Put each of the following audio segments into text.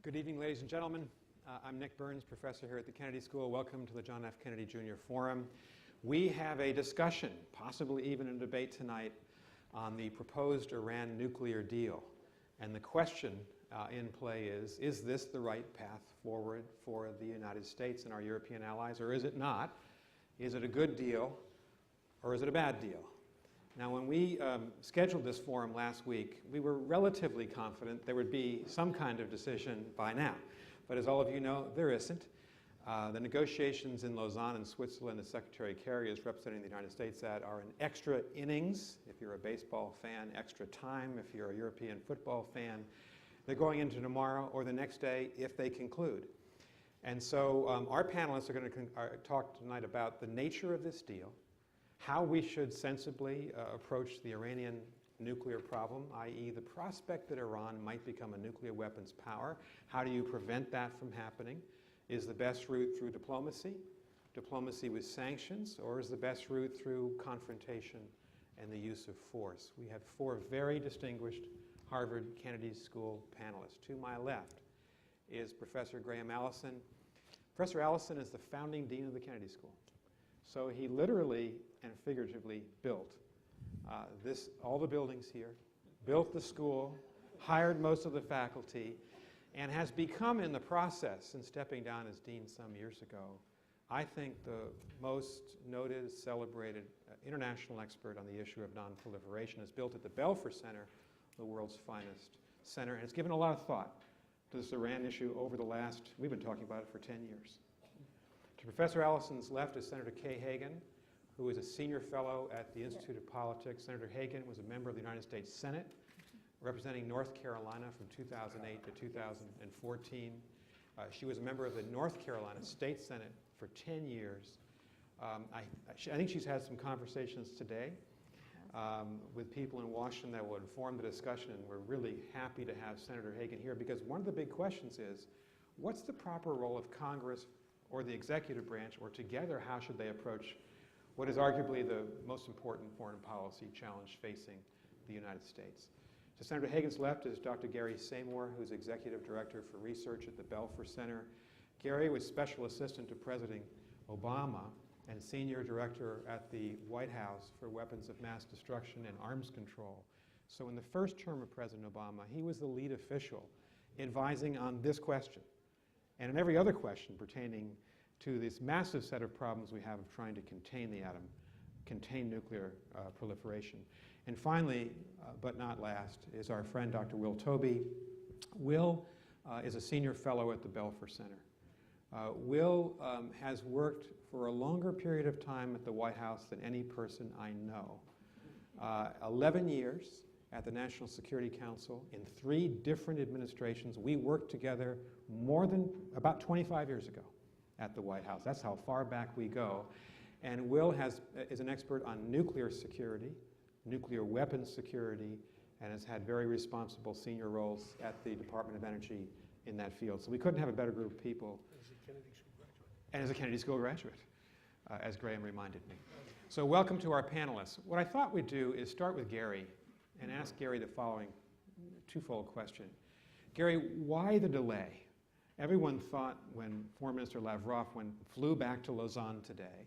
Good evening, ladies and gentlemen. I'm Nick Burns, professor here at the Kennedy School. Welcome to the John F. Kennedy Jr. Forum. We have a discussion, possibly even a debate tonight, on the proposed Iran nuclear deal. And the question in play is this the right path forward for the United States and our European allies, or is it not? Is it a good deal, or is it a bad deal? Now, when we scheduled this forum last week, we were relatively confident there would be some kind of decision by now. But as all of you know, there isn't. The negotiations in Lausanne in Switzerland, the Secretary Kerry is representing the United States at, are an extra innings, if you're a baseball fan, extra time, if you're a European football fan. They're going into tomorrow or the next day if they conclude. And so our panelists are going to talk tonight about the nature of this deal, how we should sensibly approach the Iranian nuclear problem, i.e. the prospect that Iran might become a nuclear weapons power. How do you prevent that from happening? Is the best route through diplomacy with sanctions, or is the best route through confrontation and the use of force? We have four very distinguished Harvard Kennedy School panelists. To my left is Professor Graham Allison. Professor Allison is the founding dean of the Kennedy School. So he literally and figuratively built all the buildings here, built the school, hired most of the faculty, and has become in the process, since stepping down as dean some years ago, I think the most noted, celebrated international expert on the issue of nonproliferation. Is built at the Belfer Center, the world's finest center, and it's given a lot of thought to this Iran issue over the last, we've been talking about it for 10 years. To Professor Allison's left is Senator Kay Hagan, who is a senior fellow at the Institute of Politics. Senator Hagan was a member of the United States Senate, representing North Carolina from 2008 to 2014. She was a member of the North Carolina State Senate for 10 years. I think she's had some conversations today with people in Washington that will inform the discussion, and we're really happy to have Senator Hagan here, because one of the big questions is, what's the proper role of Congress or the executive branch, or together, how should they approach what is arguably the most important foreign policy challenge facing the United States? To Senator Hagan's left is Dr. Gary Samore, who's Executive Director for Research at the Belfer Center. Gary was Special Assistant to President Obama and Senior Director at the White House for Weapons of Mass Destruction and Arms Control. So in the first term of President Obama, he was the lead official advising on this question and on every other question pertaining to this massive set of problems we have of trying to contain the atom, contain nuclear proliferation. And finally, but not last, is our friend Dr. Will Tobey. Will is a senior fellow at the Belfer Center. Will has worked for a longer period of time at the White House than any person I know. 11 years at the National Security Council in 3 different administrations. We worked together more than about 25 years ago at the White House. That's how far back we go. And Will is an expert on nuclear security, nuclear weapons security, and has had very responsible senior roles at the Department of Energy in that field. So we couldn't have a better group of people. As a Kennedy School graduate. And as a Kennedy School graduate, as Graham reminded me. So welcome to our panelists. What I thought we'd do is start with Gary and ask Gary the following twofold question. Gary, why the delay? Everyone thought when Foreign Minister Lavrov flew back to Lausanne today,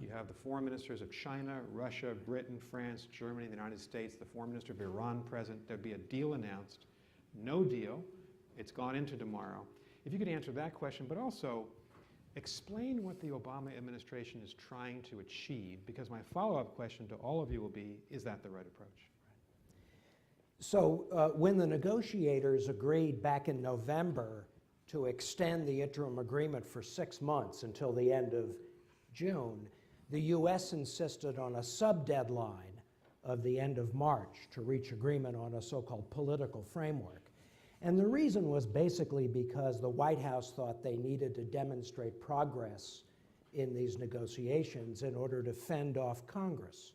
you have the foreign ministers of China, Russia, Britain, France, Germany, the United States, the foreign minister of Iran present. There'd be a deal announced. No deal. It's gone into tomorrow. If you could answer that question, but also explain what the Obama administration is trying to achieve, because my follow-up question to all of you will be, is that the right approach? So when the negotiators agreed back in November to extend the interim agreement for 6 months until the end of June, the U.S. insisted on a sub-deadline of the end of March to reach agreement on a so-called political framework. And the reason was basically because the White House thought they needed to demonstrate progress in these negotiations in order to fend off Congress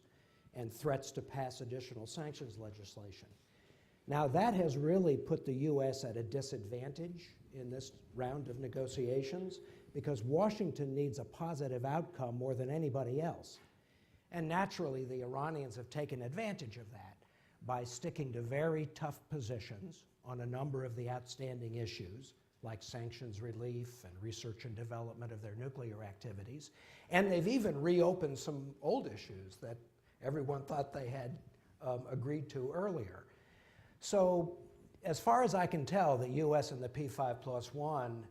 and threats to pass additional sanctions legislation. Now, that has really put the U.S. at a disadvantage in this round of negotiations, because Washington needs a positive outcome more than anybody else. And naturally, the Iranians have taken advantage of that by sticking to very tough positions on a number of the outstanding issues, like sanctions relief and research and development of their nuclear activities. And they've even reopened some old issues that everyone thought they had agreed to earlier. So as far as I can tell, the U.S. and the P5+1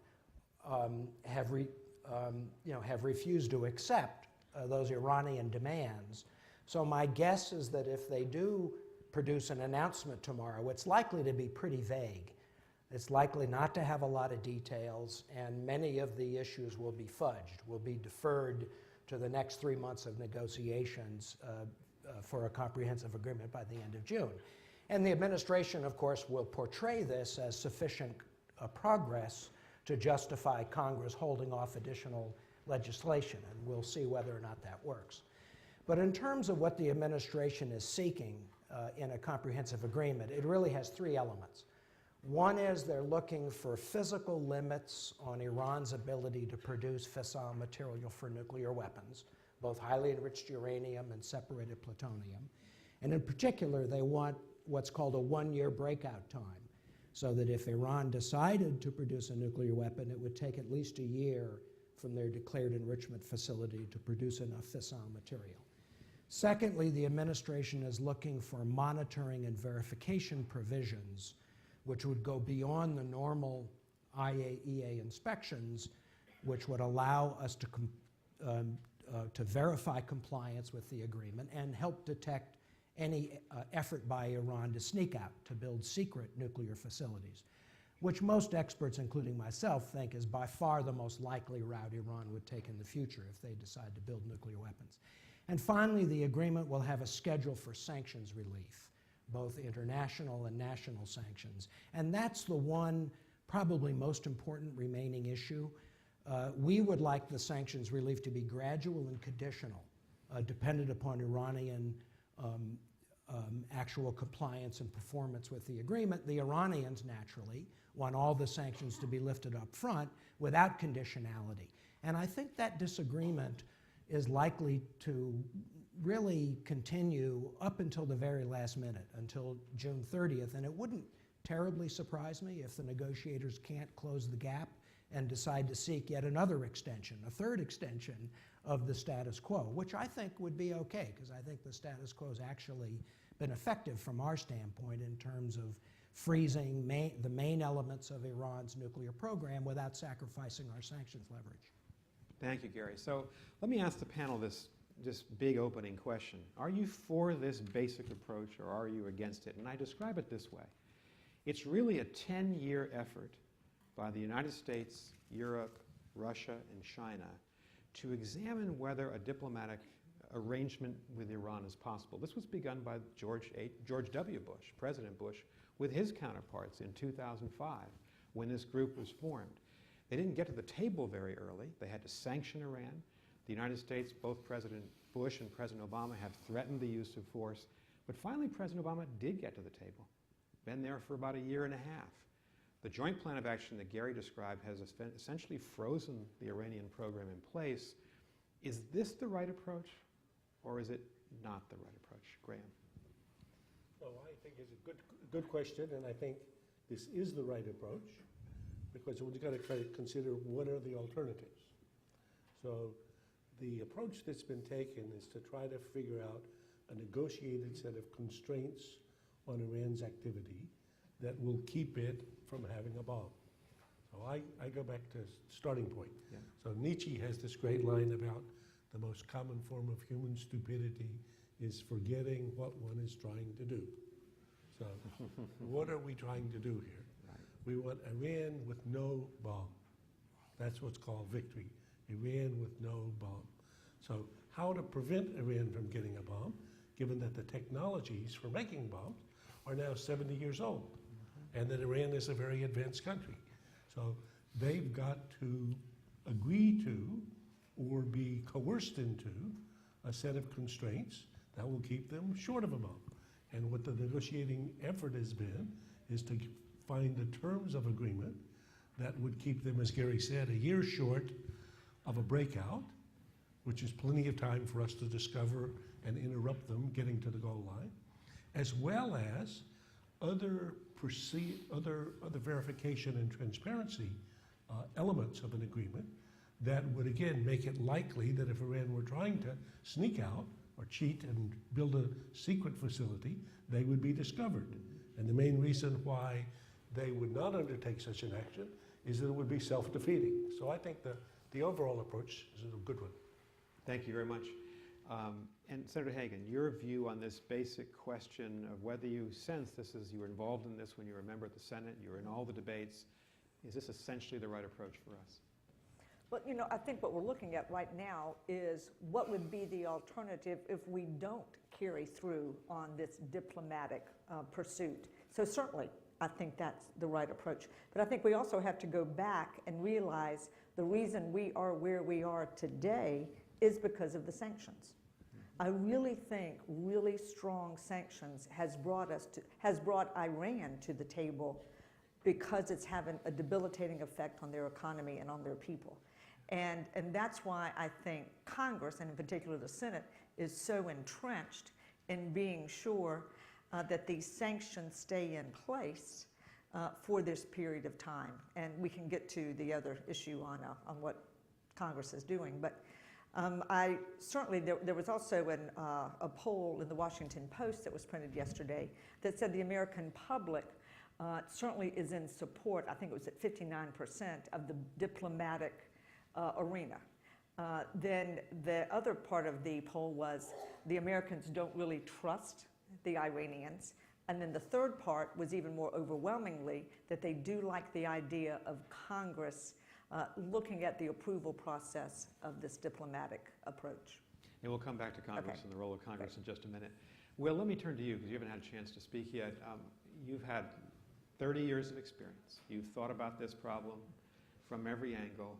have refused to accept those Iranian demands. So my guess is that if they do produce an announcement tomorrow, it's likely to be pretty vague. It's likely not to have a lot of details, and many of the issues will be fudged, will be deferred to the next 3 months of negotiations for a comprehensive agreement by the end of June. And the administration, of course, will portray this as sufficient progress to justify Congress holding off additional legislation, and we'll see whether or not that works. But in terms of what the administration is seeking in a comprehensive agreement, it really has 3 elements. One is they're looking for physical limits on Iran's ability to produce fissile material for nuclear weapons, both highly enriched uranium and separated plutonium. And in particular, they want what's called a 1-year breakout time, so that if Iran decided to produce a nuclear weapon, it would take at least a year from their declared enrichment facility to produce enough fissile material. Secondly, the administration is looking for monitoring and verification provisions which would go beyond the normal IAEA inspections, which would allow us to verify compliance with the agreement and help detect any effort by Iran to sneak out, to build secret nuclear facilities, which most experts, including myself, think is by far the most likely route Iran would take in the future if they decide to build nuclear weapons. And finally, the agreement will have a schedule for sanctions relief, both international and national sanctions. And that's the one probably most important remaining issue. We would like the sanctions relief to be gradual and conditional, dependent upon Iranian actual compliance and performance with the agreement. The Iranians, naturally, want all the sanctions to be lifted up front without conditionality. And I think that disagreement is likely to really continue up until the very last minute, until June 30th. And it wouldn't terribly surprise me if the negotiators can't close the gap and decide to seek yet another extension, a third extension of the status quo, which I think would be okay, because I think the status quo has actually been effective from our standpoint in terms of freezing the main elements of Iran's nuclear program without sacrificing our sanctions leverage. Thank you, Gary. So let me ask the panel this big opening question. Are you for this basic approach, or are you against it? And I describe it this way. It's really a 10-year effort by the United States, Europe, Russia, and China to examine whether a diplomatic arrangement with Iran is possible. This was begun by George W. Bush, President Bush, with his counterparts in 2005 when this group was formed. They didn't get to the table very early. They had to sanction Iran. The United States, both President Bush and President Obama, have threatened the use of force. But finally, President Obama did get to the table. Been there for about a year and a half. The joint plan of action that Gary described has essentially frozen the Iranian program in place. Is this the right approach, or is it not the right approach? Graham. Well, I think it's a good question, and I think this is the right approach, because we've got to try to consider what are the alternatives. So the approach that's been taken is to try to figure out a negotiated set of constraints on Iran's activity that will keep it from having a bomb. So I go back to starting point. Yeah. So Nietzsche has this great line about the most common form of human stupidity is forgetting what one is trying to do. So what are we trying to do here? Right. We want Iran with no bomb. That's what's called victory. Iran with no bomb. So how to prevent Iran from getting a bomb, given that the technologies for making bombs are now 70 years old, and that Iran is a very advanced country. So they've got to agree to or be coerced into a set of constraints that will keep them short of a bomb. And what the negotiating effort has been is to find the terms of agreement that would keep them, as Gary said, a year short of a breakout, which is plenty of time for us to discover and interrupt them getting to the goal line, as well as other foresee other verification and transparency elements of an agreement that would again make it likely that if Iran were trying to sneak out or cheat and build a secret facility, they would be discovered. And the main reason why they would not undertake such an action is that it would be self-defeating. So I think the overall approach is a good one. Thank you very much. And Senator Hagan, your view on this basic question of whether you sense this as you were involved in this when you were a member of the Senate, you were in all the debates, is this essentially the right approach for us? Well, you know, I think what we're looking at right now is what would be the alternative if we don't carry through on this diplomatic pursuit. So certainly, I think that's the right approach. But I think we also have to go back and realize the reason we are where we are today is because of the sanctions. I really think really strong sanctions has brought Iran to the table because it's having a debilitating effect on their economy and on their people. And that's why I think Congress, and in particular the Senate, is so entrenched in being sure that these sanctions stay in place for this period of time. And we can get to the other issue on what Congress is doing. But I certainly, there was also a poll in the Washington Post that was printed yesterday that said the American public certainly is in support, I think it was at 59%, of the diplomatic arena. Then the other part of the poll was the Americans don't really trust the Iranians. And then the third part was even more overwhelmingly that they do like the idea of Congress looking at the approval process of this diplomatic approach. And we'll come back to Congress Okay. and the role of Congress in just a minute. Will, let me turn to you because you haven't had a chance to speak yet. You've had 30 years of experience. You've thought about this problem from every angle.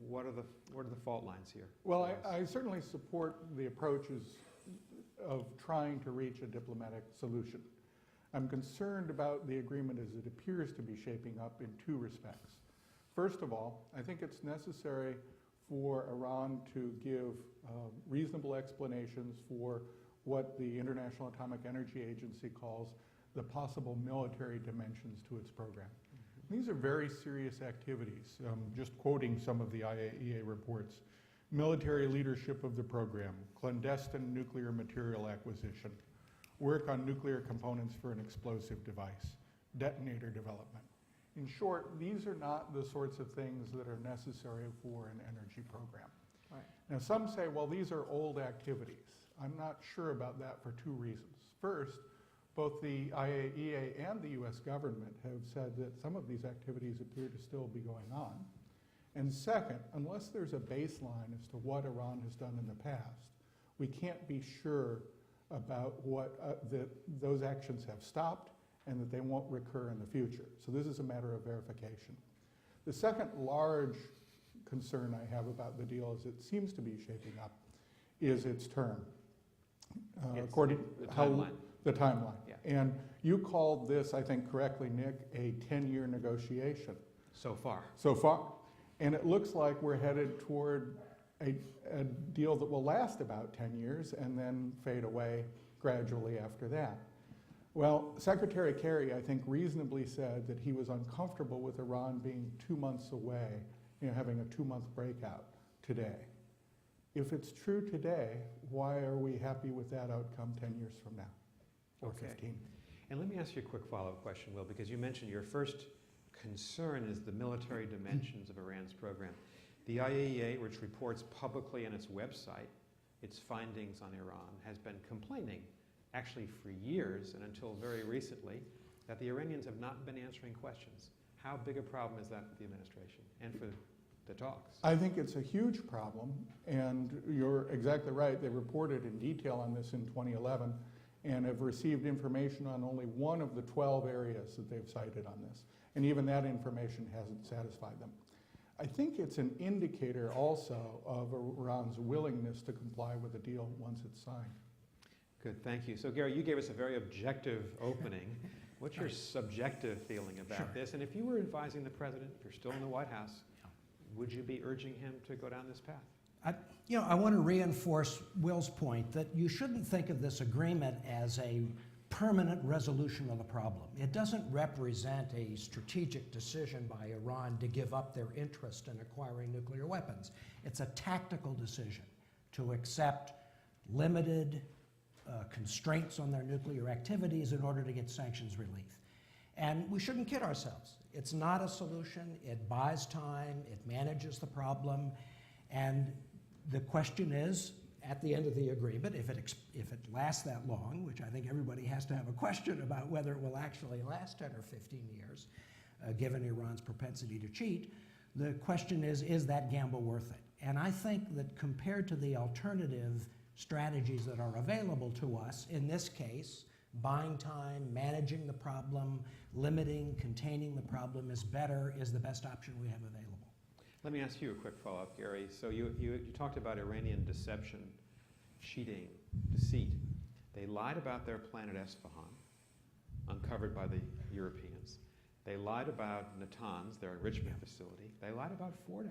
What are the fault lines here? Well, I certainly support the approaches of trying to reach a diplomatic solution. I'm concerned about the agreement as it appears to be shaping up in two respects. First of all, I think it's necessary for Iran to give reasonable explanations for what the International Atomic Energy Agency calls the possible military dimensions to its program. These are very serious activities. Just quoting some of the IAEA reports: military leadership of the program, clandestine nuclear material acquisition, work on nuclear components for an explosive device, detonator development. In short, these are not the sorts of things that are necessary for an energy program. Right. Now, some say, well, these are old activities. I'm not sure about that for two reasons. First, both the IAEA and the US government have said that some of these activities appear to still be going on. And second, unless there's a baseline as to what Iran has done in the past, we can't be sure about what that those actions have stopped and that they won't recur in the future. So this is a matter of verification. The second large concern I have about the deal as it seems to be shaping up is its term. According the to timeline. The timeline. Yeah. And you called this, I think correctly, Nick, a 10-year negotiation. So far. So far. And it looks like we're headed toward a deal that will last about 10 years and then fade away gradually after that. Well, Secretary Kerry, I think, reasonably said that he was uncomfortable with Iran being 2 months away, having a 2-month breakout today. If it's true today, why are we happy with that outcome 10 years from now, or 15? And let me ask you a quick follow-up question, Will, because you mentioned your first concern is the military dimensions of Iran's program. The IAEA, which reports publicly on its website its findings on Iran, has been complaining, actually for years and until very recently, that the Iranians have not been answering questions. How big a problem is that for the administration and for the talks? I think it's a huge problem, and you're exactly right. They reported in detail on this in 2011 and have received information on only one of the 12 areas that they've cited on this. And even that information hasn't satisfied them. I think it's an indicator also of Iran's willingness to comply with the deal once it's signed. Good, thank you. So Gary, you gave us a very objective opening. What's your subjective feeling about this? And if you were advising the president, if you're still in the White House, would you be urging him to go down this path? I want to reinforce Will's point that you shouldn't think of this agreement as a permanent resolution of the problem. It doesn't represent a strategic decision by Iran to give up their interest in acquiring nuclear weapons. It's a tactical decision to accept limited constraints on their nuclear activities in order to get sanctions relief. And we shouldn't kid ourselves. It's not a solution. It buys time. It manages the problem. And the question is, at the end of the agreement, if it lasts that long, which I think everybody has to have a question about whether it will actually last 10 or 15 years, given Iran's propensity to cheat, the question is that gamble worth it? And I think that compared to the alternative strategies that are available to us, in this case, buying time, managing the problem, limiting, containing the problem is the best option we have available. Let me ask you a quick follow-up, Gary. So you talked about Iranian deception, cheating, deceit. They lied about their plan at Esfahan, uncovered by the Europeans. They lied about Natanz, their enrichment facility. They lied about Fordow.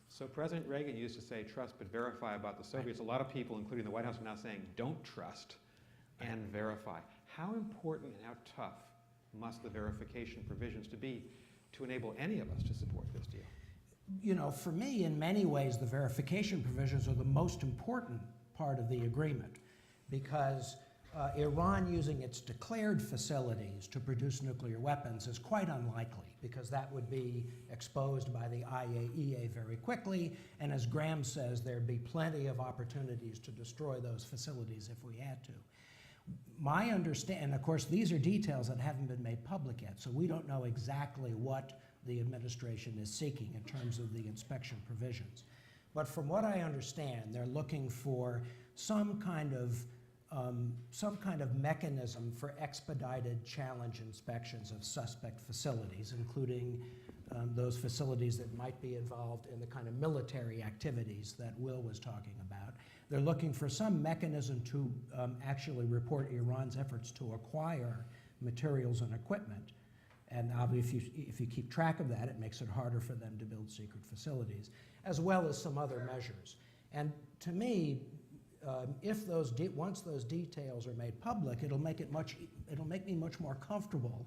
So President Reagan used to say, trust but verify about the Soviets. A lot of people, including the White House, are now saying, don't trust and verify. How important and how tough must the verification provisions be to enable any of us to support this deal? You know, for me, in many ways, the verification provisions are the most important part of the agreement, because Iran using its declared facilities to produce nuclear weapons is quite unlikely, because that would be exposed by the IAEA very quickly, and as Graham says, there'd be plenty of opportunities to destroy those facilities if we had to. My understanding, of course, these are details that haven't been made public yet, so we don't know exactly what the administration is seeking in terms of the inspection provisions. But from what I understand, they're looking for some kind of mechanism for expedited challenge inspections of suspect facilities, including those facilities that might be involved in the kind of military activities that Will was talking about. They're looking for some mechanism to actually report Iran's efforts to acquire materials and equipment. And obviously, if you keep track of that, it makes it harder for them to build secret facilities, as well as some other measures. And to me, once those details are made public, it'll make me much more comfortable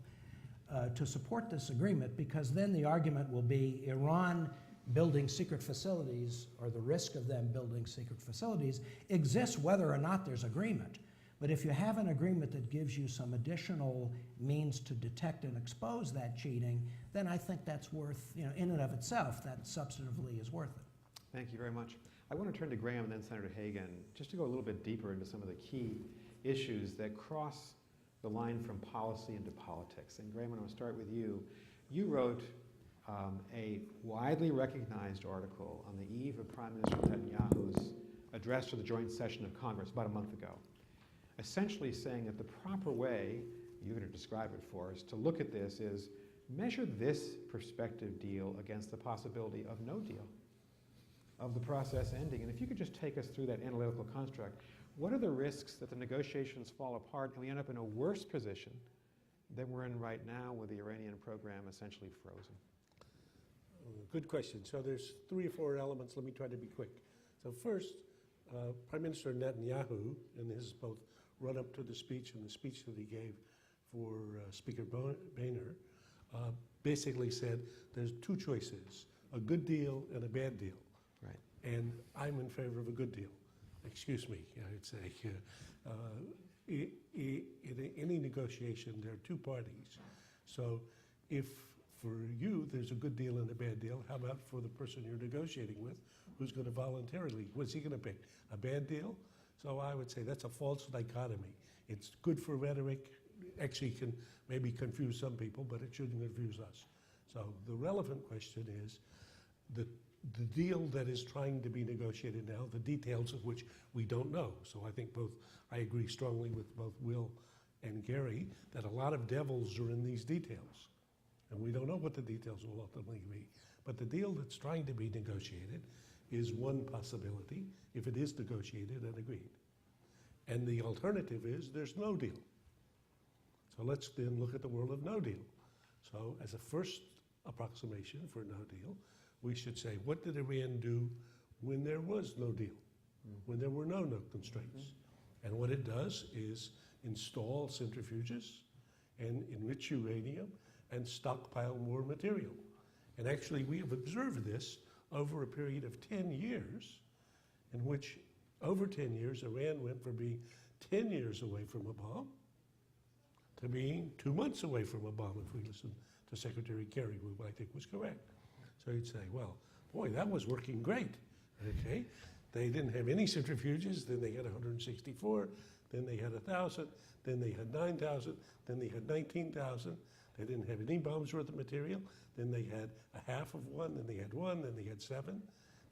to support this agreement, because then the argument will be Iran building secret facilities, or the risk of them building secret facilities, exists whether or not there's agreement. But if you have an agreement that gives you some additional means to detect and expose that cheating, then I think that's worth, in and of itself, that substantively is worth it. Thank you very much. I want to turn to Graham and then Senator Hagan, just to go a little bit deeper into some of the key issues that cross the line from policy into politics. And Graham, I want to start with you. You wrote a widely recognized article on the eve of Prime Minister Netanyahu's address to the joint session of Congress about a month ago, essentially saying that the proper way, you're going to describe it for us, to look at this is measure this prospective deal against the possibility of no deal, of the process ending. And if you could just take us through that analytical construct, what are the risks that the negotiations fall apart and we end up in a worse position than we're in right now with the Iranian program essentially frozen? Good question. So there's 3 or 4 elements. Let me try to be quick. So first, Prime Minister Netanyahu, in his both run-up to the speech and the speech that he gave for Speaker Boehner, basically said there's 2 choices, a good deal and a bad deal. Right. And I'm in favor of a good deal. Excuse me, I'd say. In any negotiation, there are 2 parties. So if for you there's a good deal and a bad deal, how about for the person you're negotiating with, who's going to voluntarily, what's he going to pick? A bad deal? So I would say that's a false dichotomy. It's good for rhetoric, actually can maybe confuse some people, but it shouldn't confuse us. So the relevant question is the deal that is trying to be negotiated now, the details of which we don't know. So I think I agree strongly with both Will and Gary that a lot of devils are in these details. And we don't know what the details will ultimately be. But the deal that's trying to be negotiated is one possibility if it is negotiated and agreed. And the alternative is there's no deal. So let's then look at the world of no deal. So as a first approximation for no deal, we should say, what did Iran do when there was no deal, when there were no constraints? And what it does is install centrifuges and enrich uranium and stockpile more material. And actually, we have observed this over a period of 10 years, in which over 10 years, Iran went from being 10 years away from a bomb to being 2 months away from a bomb, if we listen to Secretary Kerry, who I think was correct. So you'd say, well, boy, that was working great, okay? They didn't have any centrifuges, then they had 164, then they had 1,000, then they had 9,000, then they had 19,000. They didn't have any bombs worth of material, then they had a half of one, then they had one, then they had 7.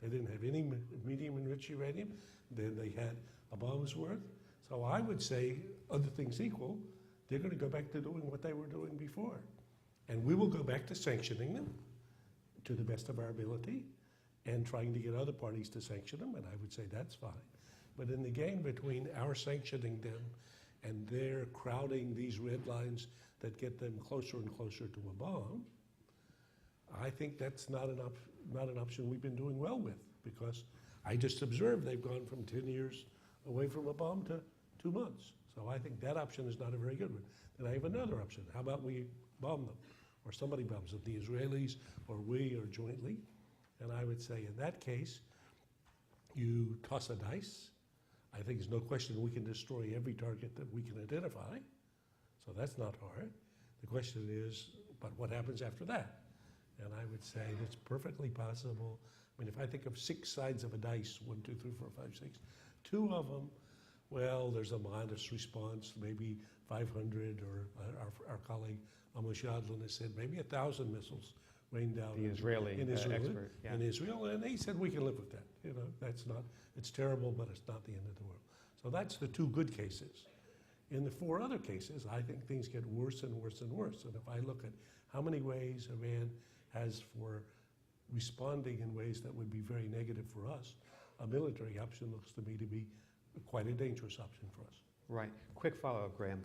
They didn't have any medium enriched uranium, then they had a bomb's worth. So I would say, other things equal, they're going to go back to doing what they were doing before. And we will go back to sanctioning them to the best of our ability and trying to get other parties to sanction them, and I would say that's fine. But in the game between our sanctioning them and their crowding these red lines that get them closer and closer to a bomb, I think that's not an option we've been doing well with, because I just observed they've gone from 10 years away from a bomb to 2 months. So I think that option is not a very good one. Then I have another option. How about we bomb them, or somebody bombs them, the Israelis or we, or jointly? And I would say in that case, you toss a dice. I think there's no question we can destroy every target that we can identify. So that's not hard. The question is, but what happens after that? And I would say it's perfectly possible. I mean, if I think of 6 sides of a dice, 1, 2, 3, 4, 5, 6, 2 of them, well, there's a modest response, maybe 500, or our colleague Amos Yadlin has said maybe 1,000 missiles rained down The Israeli in Israel, expert, yeah. in Israel, and he said we can live with that. You know, that's not, it's terrible, but it's not the end of the world. So that's the 2 good cases. In the 4 other cases, I think things get worse and worse and worse. And if I look at how many ways Iran has for responding in ways that would be very negative for us, a military option looks to me to be quite a dangerous option for us. Right. Quick follow-up, Graham.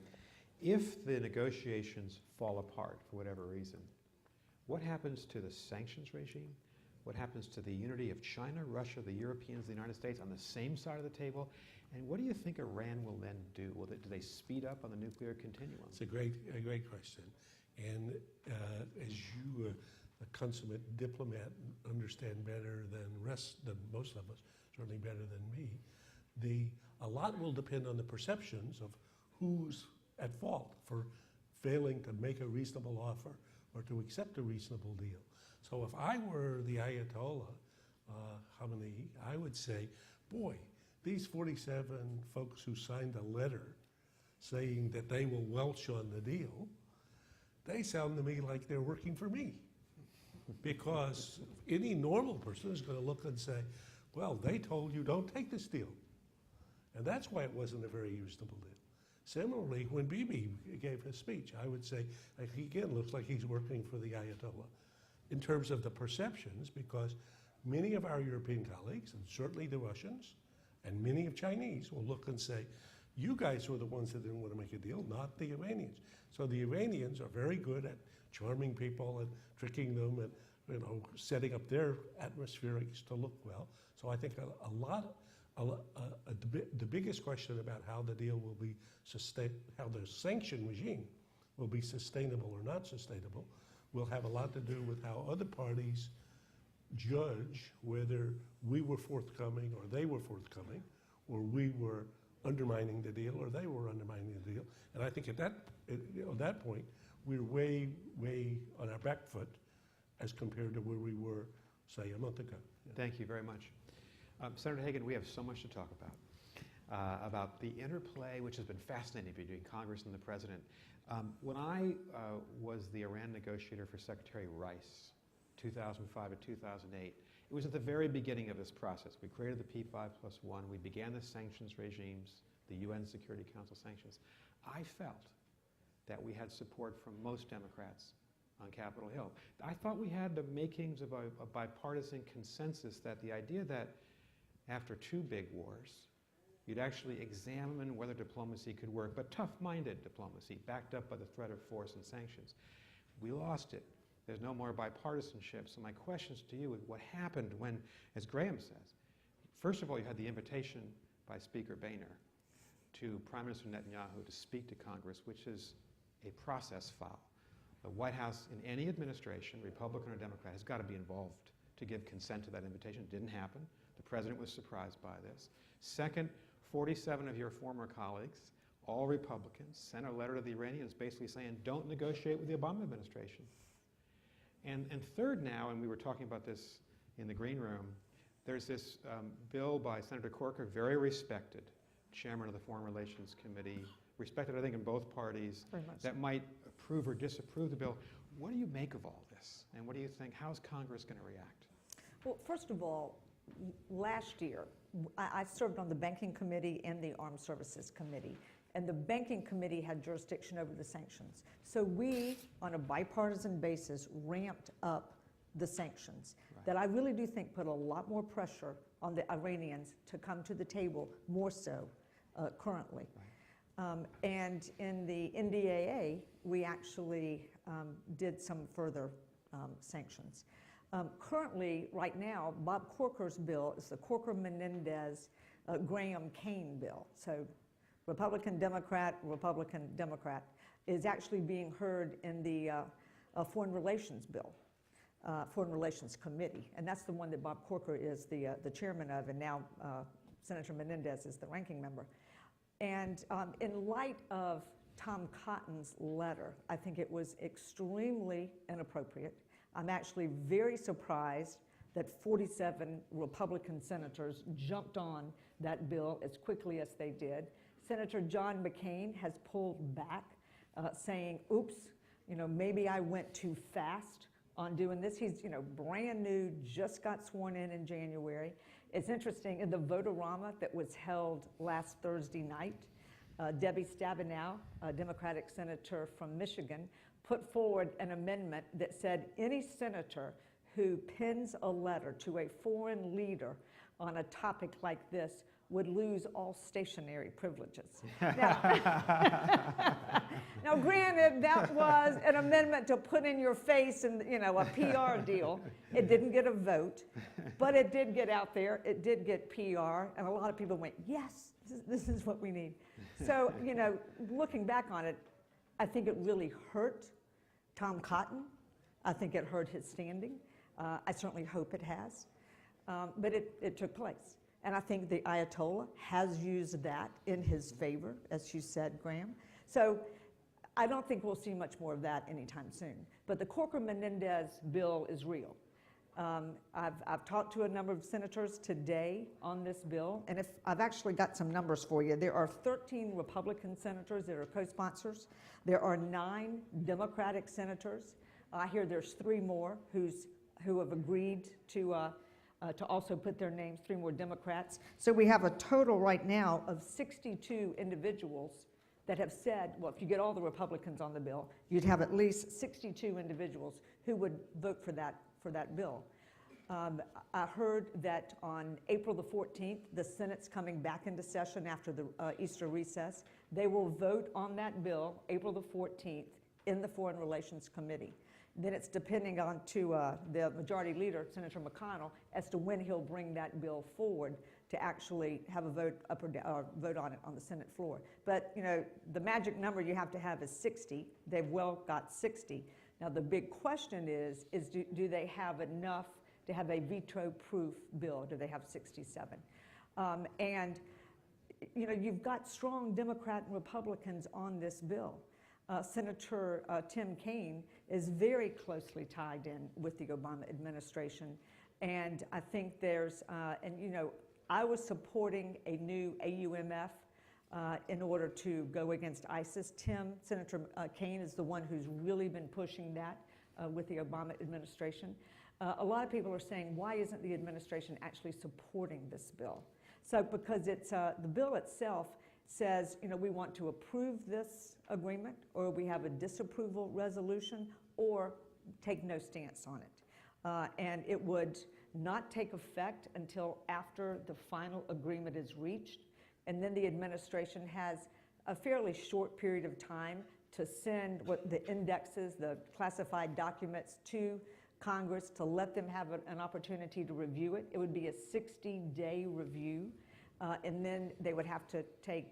If the negotiations fall apart for whatever reason, what happens to the sanctions regime? What happens to the unity of China, Russia, the Europeans, the United States on the same side of the table? And what do you think Iran will then do? Do they speed up on the nuclear continuum? It's a great question. And as you, a consummate diplomat, understand better than most of us, certainly better than me, a lot will depend on the perceptions of who's at fault for failing to make a reasonable offer or to accept a reasonable deal. So if I were the Ayatollah Khamenei, I would say, boy, these 47 folks who signed a letter saying that they will welch on the deal, they sound to me like they're working for me. Because any normal person is going to look and say, well, they told you don't take this deal. And that's why it wasn't a very reasonable deal. Similarly, when Bibi gave his speech, I would say, he again looks like he's working for the Ayatollah in terms of the perceptions, because many of our European colleagues, and certainly the Russians, and many of Chinese will look and say, you guys were the ones that didn't want to make a deal, not the Iranians. So the Iranians are very good at charming people and tricking them and setting up their atmospherics to look well. So I think the biggest question about how the deal will be how the sanction regime will be sustainable or not sustainable will have a lot to do with how other parties judge whether we were forthcoming or they were forthcoming, or we were undermining the deal or they were undermining the deal. And I think at that point, we're way, way on our back foot as compared to where we were, say, a month ago. Yeah. Thank you very much. Senator Hagan, we have so much to talk about the interplay, which has been fascinating between Congress and the President. When I was the Iran negotiator for Secretary Rice, 2005 to 2008, it was at the very beginning of this process. We created the P5+1. We began the sanctions regimes, the UN Security Council sanctions. I felt that we had support from most Democrats on Capitol Hill. I thought we had the makings of a bipartisan consensus that the idea that after 2 big wars, you'd actually examine whether diplomacy could work, but tough-minded diplomacy, backed up by the threat of force and sanctions. We lost it. There's no more bipartisanship. So my questions to you is what happened when, as Graham says, first of all, you had the invitation by Speaker Boehner to Prime Minister Netanyahu to speak to Congress, which is a process foul. The White House in any administration, Republican or Democrat, has got to be involved to give consent to that invitation. It didn't happen. The president was surprised by this. Second, 47 of your former colleagues, all Republicans, sent a letter to the Iranians basically saying, don't negotiate with the Obama administration. And third now, and we were talking about this in the green room, there's this bill by Senator Corker, very respected, chairman of the Foreign Relations Committee, respected, I think, in both parties, that might approve or disapprove the bill. What do you make of all this? And what do you think? How's Congress going to react? Well, first of all, last year, I served on the Banking Committee and the Armed Services Committee, and the Banking Committee had jurisdiction over the sanctions. So we, on a bipartisan basis, ramped up the sanctions that I really do think put a lot more pressure on the Iranians to come to the table, more so currently. And in the NDAA, we actually did some further sanctions. Currently, right now, Bob Corker's bill is the Corker-Menendez Graham Kane bill. So Republican, Democrat, is actually being heard in the Foreign Relations bill, Foreign Relations Committee. And that's the one that Bob Corker is the chairman of, and now Senator Menendez is the ranking member. And in light of Tom Cotton's letter, I think it was extremely inappropriate. I'm actually very surprised that 47 Republican senators jumped on that bill as quickly as they did. Senator John McCain has pulled back, saying, oops, maybe I went too fast on doing this. He's, brand new, just got sworn in January. It's interesting, in the vote-a-rama that was held last Thursday night, Debbie Stabenow, a Democratic senator from Michigan, put forward an amendment that said any senator who pens a letter to a foreign leader on a topic like this would lose all stationary privileges. Now, granted, that was an amendment to put in your face and, a PR deal. It didn't get a vote, but it did get out there. It did get PR, and a lot of people went, yes, this is what we need. So, looking back on it, I think it really hurt Tom Cotton. I think it hurt his standing. I certainly hope it has, but it took place. And I think the Ayatollah has used that in his favor, as you said, Graham. So I don't think we'll see much more of that anytime soon. But the Corker-Menendez bill is real. I've talked to a number of senators today on this bill, and I've actually got some numbers for you. There are 13 Republican senators that are co-sponsors. There are 9 Democratic senators. I hear there's 3 more who have agreed to also put their names, 3 more Democrats. So we have a total right now of 62 individuals that have said, well, if you get all the Republicans on the bill, you'd have at least 62 individuals who would vote for that bill. I heard that on April the 14th, the Senate's coming back into session after the Easter recess. They will vote on that bill, April the 14th, in the Foreign Relations Committee. Then it's depending on the majority leader, Senator McConnell, as to when he'll bring that bill forward to actually have a vote up or down, or vote on it on the Senate floor. But the magic number you have to have is 60. They've well got 60. Now the big question is do they have enough to have a veto-proof bill? Do they have 67? And you've got strong Democrat and Republicans on this bill. Senator Tim Kaine is very closely tied in with the Obama administration. And I think there's, I was supporting a new AUMF in order to go against ISIS. Senator Kaine is the one who's really been pushing that with the Obama administration. A lot of people are saying, why isn't the administration actually supporting this bill? So because it's, the bill itself says, we want to approve this agreement, or we have a disapproval resolution, or take no stance on it. And it would not take effect until after the final agreement is reached. And then the administration has a fairly short period of time to send what the indexes, the classified documents, to Congress to let them have an opportunity to review it. It would be a 60-day review. and then they would have to take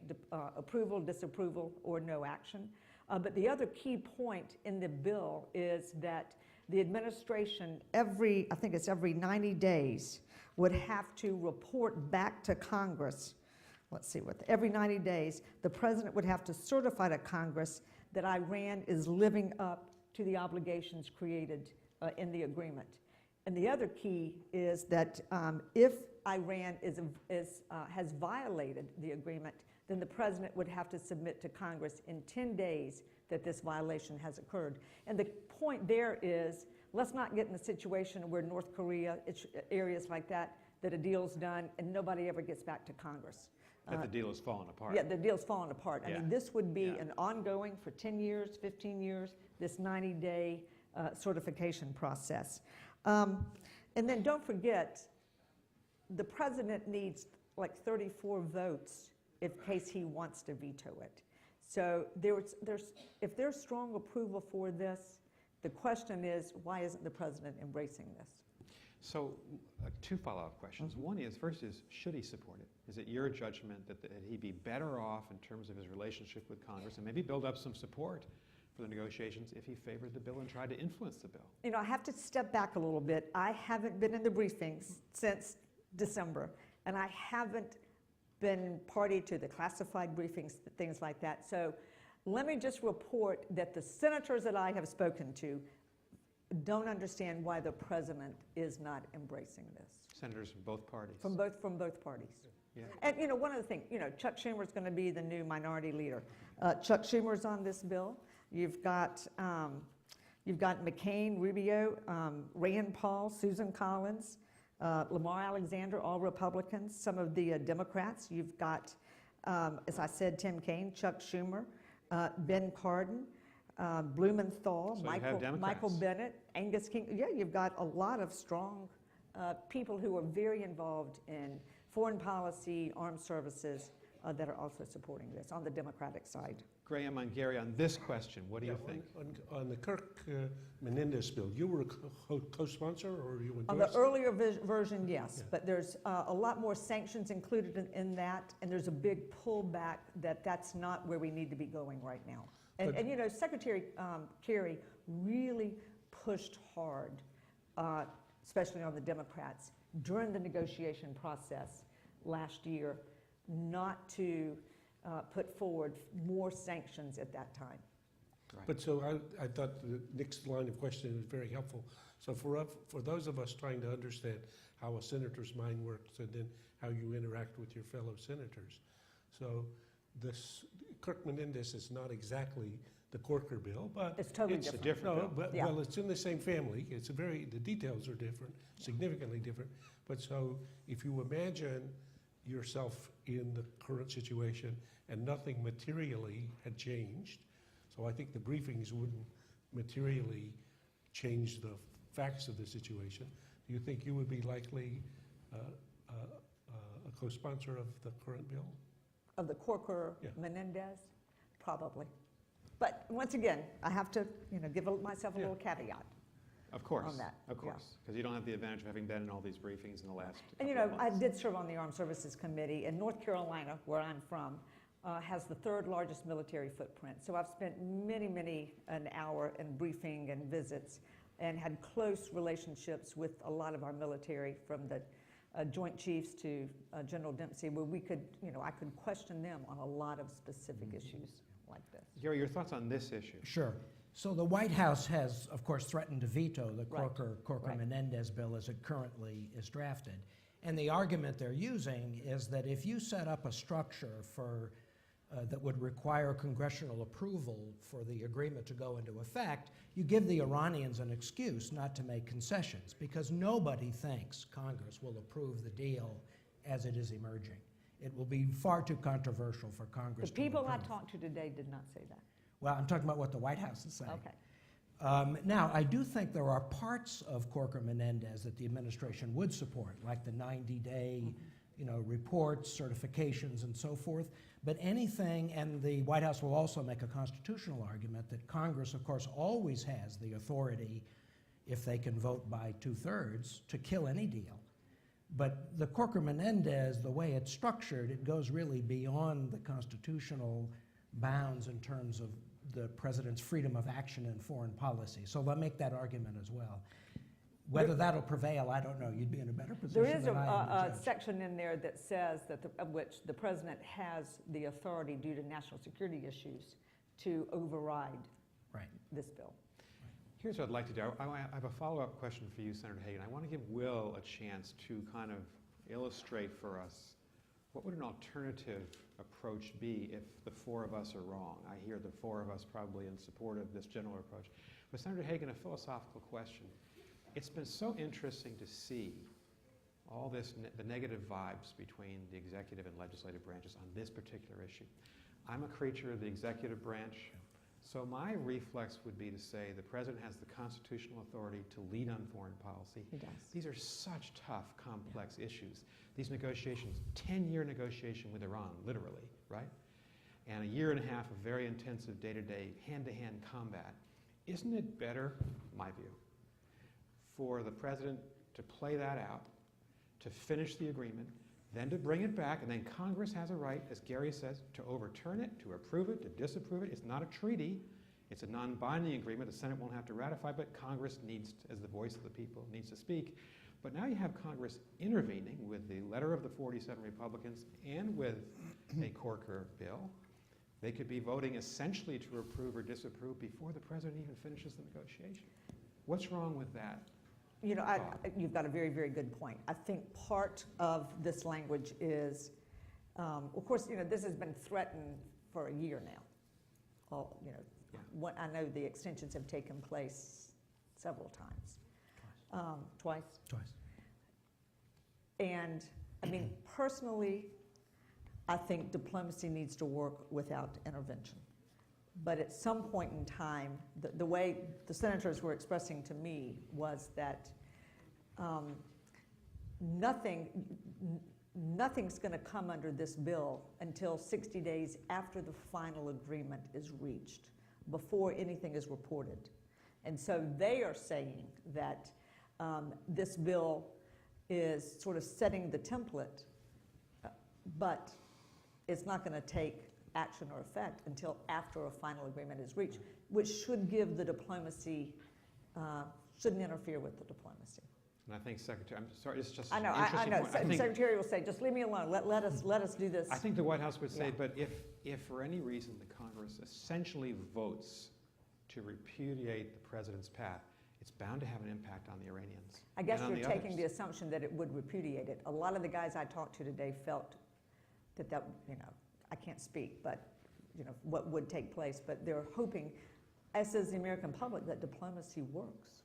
approval, disapproval, or no action. But the other key point in the bill is that the administration, I think it's every 90 days, would have to report back to Congress. Let's see, every 90 days, the president would have to certify to Congress that Iran is living up to the obligations created in the agreement. And the other key is that if Iran has violated the agreement, then the president would have to submit to Congress in 10 days that this violation has occurred. And the point there is, let's not get in a situation where North Korea, areas like that, that a deal's done and nobody ever gets back to Congress. That the deal is falling apart. Yeah, the deal's falling apart. I Yeah. mean, this would be Yeah. an ongoing for 10 years, 15 years, this 90-day certification process. And then don't forget, the president needs like 34 votes in case he wants to veto it. So if there's strong approval for this, the question is, why isn't the president embracing this? So, two follow-up questions. One is, first is, should he support it? Is it your judgment that he'd be better off in terms of his relationship with Congress and maybe build up some support for the negotiations if he favored the bill and tried to influence the bill? You know, I have to step back a little bit. I haven't been in the briefings since December, and I haven't been party to the classified briefings, things like that. So let me just report that the senators that I have spoken to don't understand why the president is not embracing this. Senators from both parties. From both parties. Yeah. And you know, one other thing, you know, Chuck Schumer is going to be the new minority leader. Chuck Schumer's on this bill. You've got McCain, Rubio, Rand Paul, Susan Collins, Lamar Alexander, all Republicans. Some of the Democrats. You've got, as I said, Tim Kaine, Chuck Schumer, Ben Cardin, Blumenthal, So Michael Bennett, Angus King. Yeah, you've got a lot of strong people who are very involved in foreign policy, armed services, that are also supporting this on the Democratic side. Graham and Gary, on this question, what do you think? On the Kirk-Menendez bill, you were a co-sponsor or you endorsed? On the earlier version, yes, Yeah. but there's a lot more sanctions included in that, and there's a big pullback that's not where we need to be going right now. And you know, Secretary Kerry really pushed hard, especially on the Democrats, during the negotiation process last year, not to put forward more sanctions at that time. Right. But so I thought Nick's line of questioning was very helpful. So for those of us trying to understand how a senator's mind works and then how you interact with your fellow senators. So this Kirk-Menendez is not exactly the Corker bill, but It's totally It's a different. different bill. but Yeah. well, it's in the same family. The details are different, significantly different. But so if you imagine yourself in the current situation and nothing materially had changed, so I think the briefings wouldn't materially change the facts of the situation. Do you think you would be likely a co-sponsor of the current bill? Of the Corker Yeah. Menendez, probably. But once again, I have to, you know, give myself a Yeah. little caveat. Of course. On that, Of yeah. course. Because you don't have the advantage of having been in all these briefings in the last And you couple know, of I months. did serve on the Armed Services Committee, and North Carolina, where I'm from, has the third largest military footprint. So I've spent many an hour in briefing and visits and had close relationships with a lot of our military, from the Joint Chiefs to General Dempsey, where we could, you know, I could question them on a lot of specific issues like this. Gary, your thoughts on this issue? Sure. So the White House has, of course, threatened to veto the Right. Corker-Menendez bill as it currently is drafted. And the argument they're using is that if you set up a structure for that would require congressional approval for the agreement to go into effect, you give the Iranians an excuse not to make concessions, because nobody thinks Congress will approve the deal as it is emerging. It will be far too controversial for Congress The to people I approve. talked to today did not say that. Well, I'm talking about what the White House is saying. Okay. Now, I do think there are parts of Corker-Menendez that the administration would support, like the 90-day, reports, certifications, and so forth. But anything, and the White House will also make a constitutional argument that Congress, of course, always has the authority, if they can vote by 2/3, to kill any deal. But the Corker-Menendez, the way it's structured, it goes really beyond the constitutional bounds in terms of the president's freedom of action in foreign policy. So they'll make that argument as well. Whether that'll prevail, I don't know. You'd be in a better position There is than I am to a judge. section in there that says that of which the president has the authority due to national security issues to override Right. this bill. Here's what I'd like to do. I have a follow-up question for you, Senator Hagan. I want to give Will a chance to kind of illustrate for us what would an alternative approach be if the four of us are wrong. I hear the four of us probably in support of this general approach. But Senator Hagan, a philosophical question. It's been so interesting to see all this, the negative vibes between the executive and legislative branches on this particular issue. I'm a creature of the executive branch. So my reflex would be to say the president has the constitutional authority to lead on foreign policy. He does. These are such tough, complex issues. These negotiations, 10-year negotiation with Iran, literally, right? And a year and a half of very intensive day-to-day, hand-to-hand combat. Isn't it better, my view, for the president to play that out, to finish the agreement, then to bring it back, and then Congress has a right, as Gary says, to overturn it, to approve it, to disapprove it. It's not a treaty. It's a non-binding agreement. The Senate won't have to ratify, but Congress needs, as the voice of the people, needs to speak. But now you have Congress intervening with the letter of the 47 Republicans and with a Corker bill. They could be voting essentially to approve or disapprove before the president even finishes the negotiation. What's wrong with that? You know, you've got a very, very good point. I think part of this language is, of course, you know, this has been threatened for a year now. You know, I know the extensions have taken place several times. Twice? Twice. And, I mean, personally, I think diplomacy needs to work without intervention. But at some point in time, the way the senators were expressing to me was that nothing's going to come under this bill until 60 days after the final agreement is reached, before anything is reported. And so they are saying that this bill is sort of setting the template, but it's not going to take action or effect until after a final agreement is reached, which should give the diplomacy, shouldn't interfere with the diplomacy. And I think Secretary, I'm sorry, it's just I know, an interesting point. I think, Secretary will say, just leave me alone, let us do this. I think the White House would say, Yeah. but if for any reason the Congress essentially votes to repudiate the president's path, it's bound to have an impact on the Iranians. I guess and on you're the taking others. the assumption that it would repudiate it. A lot of the guys I talked to today felt that, you know, I can't speak, but, you know, what would take place, but they're hoping, as does the American public, that diplomacy works.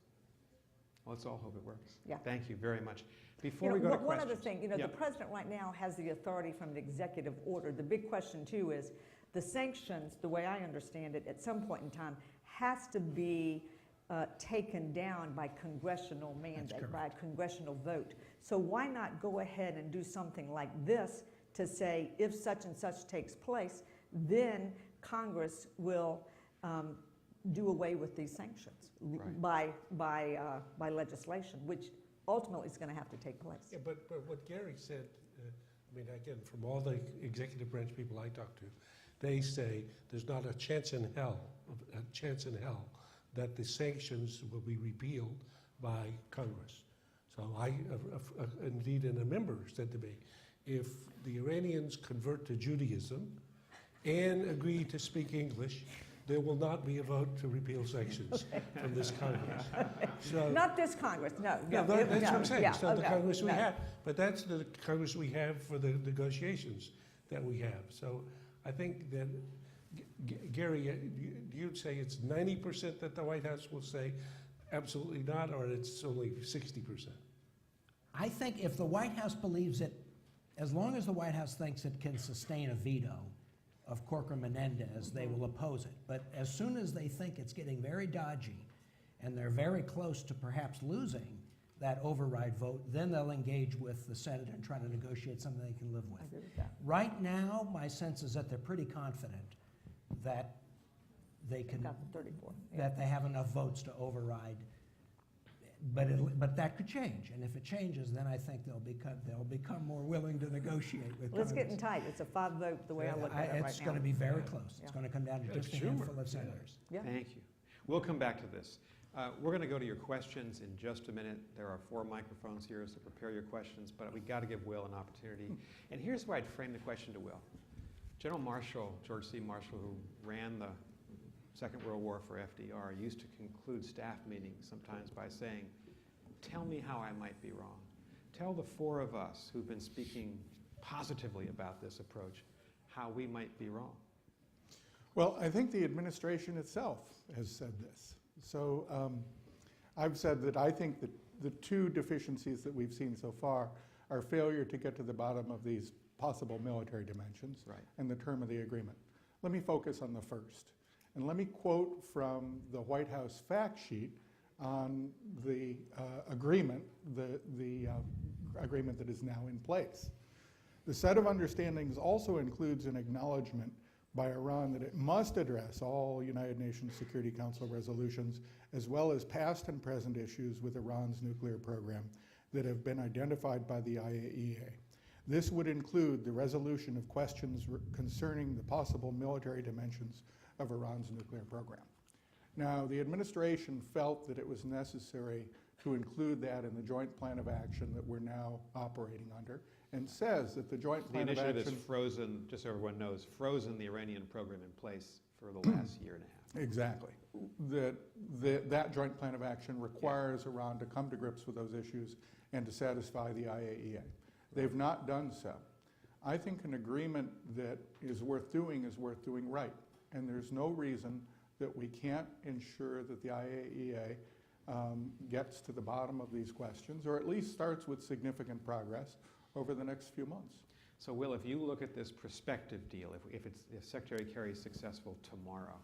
Well, let's all hope it works. Yeah. Thank you very much. Before You we know, go to one questions. other thing, you know, Yeah. the president right now has the authority from the executive order. The big question, too, is the sanctions, the way I understand it, at some point in time, has to be taken down by congressional mandate, by a congressional vote. So why not go ahead and do something like this to say, if such and such takes place, then Congress will do away with these sanctions by legislation, which ultimately is going to have to take place. Yeah, but what Gary said, I mean, again, from all the executive branch people I talk to, they say there's not a chance in hell that the sanctions will be repealed by Congress. So indeed, and a member said to me, if the Iranians convert to Judaism and agree to speak English, there will not be a vote to repeal sanctions from this Congress. So, Not this Congress, no. no, that's what I'm saying. Yeah, It's not the no, Congress we no. have, but that's the Congress we have for the negotiations that we have. So I think that, Gary, you'd say it's 90% that the White House will say absolutely not, or it's only 60%? I think if the White House believes it, as long as the White House thinks it can sustain a veto of Corker-Menendez, they will oppose it. But as soon as they think it's getting very dodgy and they're very close to perhaps losing that override vote, then they'll engage with the Senate and try to negotiate something they can live with. I agree with that. Right now, my sense is that they're pretty confident that they can, Got the 34. Yeah. that they have enough votes to override. but that could change, and if it changes, then I think they'll become more willing to negotiate with Well, it's getting Congress. tight. It's a 5 vote the way I look at it right now. It's going to be very close. Yeah. It's going to come down to Yeah, just a Schumer. handful of senators. Yeah. Thank you. We'll come back to this. We're going to go to your questions in just a minute. There are 4 microphones here, so prepare your questions, but we've got to give Will an opportunity. And here's where I'd frame the question to Will. General Marshall, George C. Marshall, who ran the Second World War for FDR, used to conclude staff meetings sometimes by saying, tell me how I might be wrong. Tell the 4 of us who've been speaking positively about this approach how we might be wrong. Well, I think the administration itself has said this. So I've said that I think that the 2 deficiencies that we've seen so far are failure to get to the bottom of these possible military dimensions and the term of the agreement. Let me focus on the first. And let me quote from the White House fact sheet on the agreement, the agreement that is now in place. The set of understandings also includes an acknowledgement by Iran that it must address all United Nations Security Council resolutions, as well as past and present issues with Iran's nuclear program that have been identified by the IAEA. This would include the resolution of questions concerning the possible military dimensions of Iran's nuclear program. Now, the administration felt that it was necessary to include that in the joint plan of action that we're now operating under, and says that the joint plan of initiative action... that's frozen, just so everyone knows, frozen the Iranian program in place for the last year and a half. Exactly. That joint plan of action requires Iran to come to grips with those issues and to satisfy the IAEA. They've not done so. I think an agreement that is worth doing right. And there's no reason that we can't ensure that the IAEA gets to the bottom of these questions, or at least starts with significant progress over the next few months. So, Will, if you look at this prospective deal, if Secretary Kerry is successful tomorrow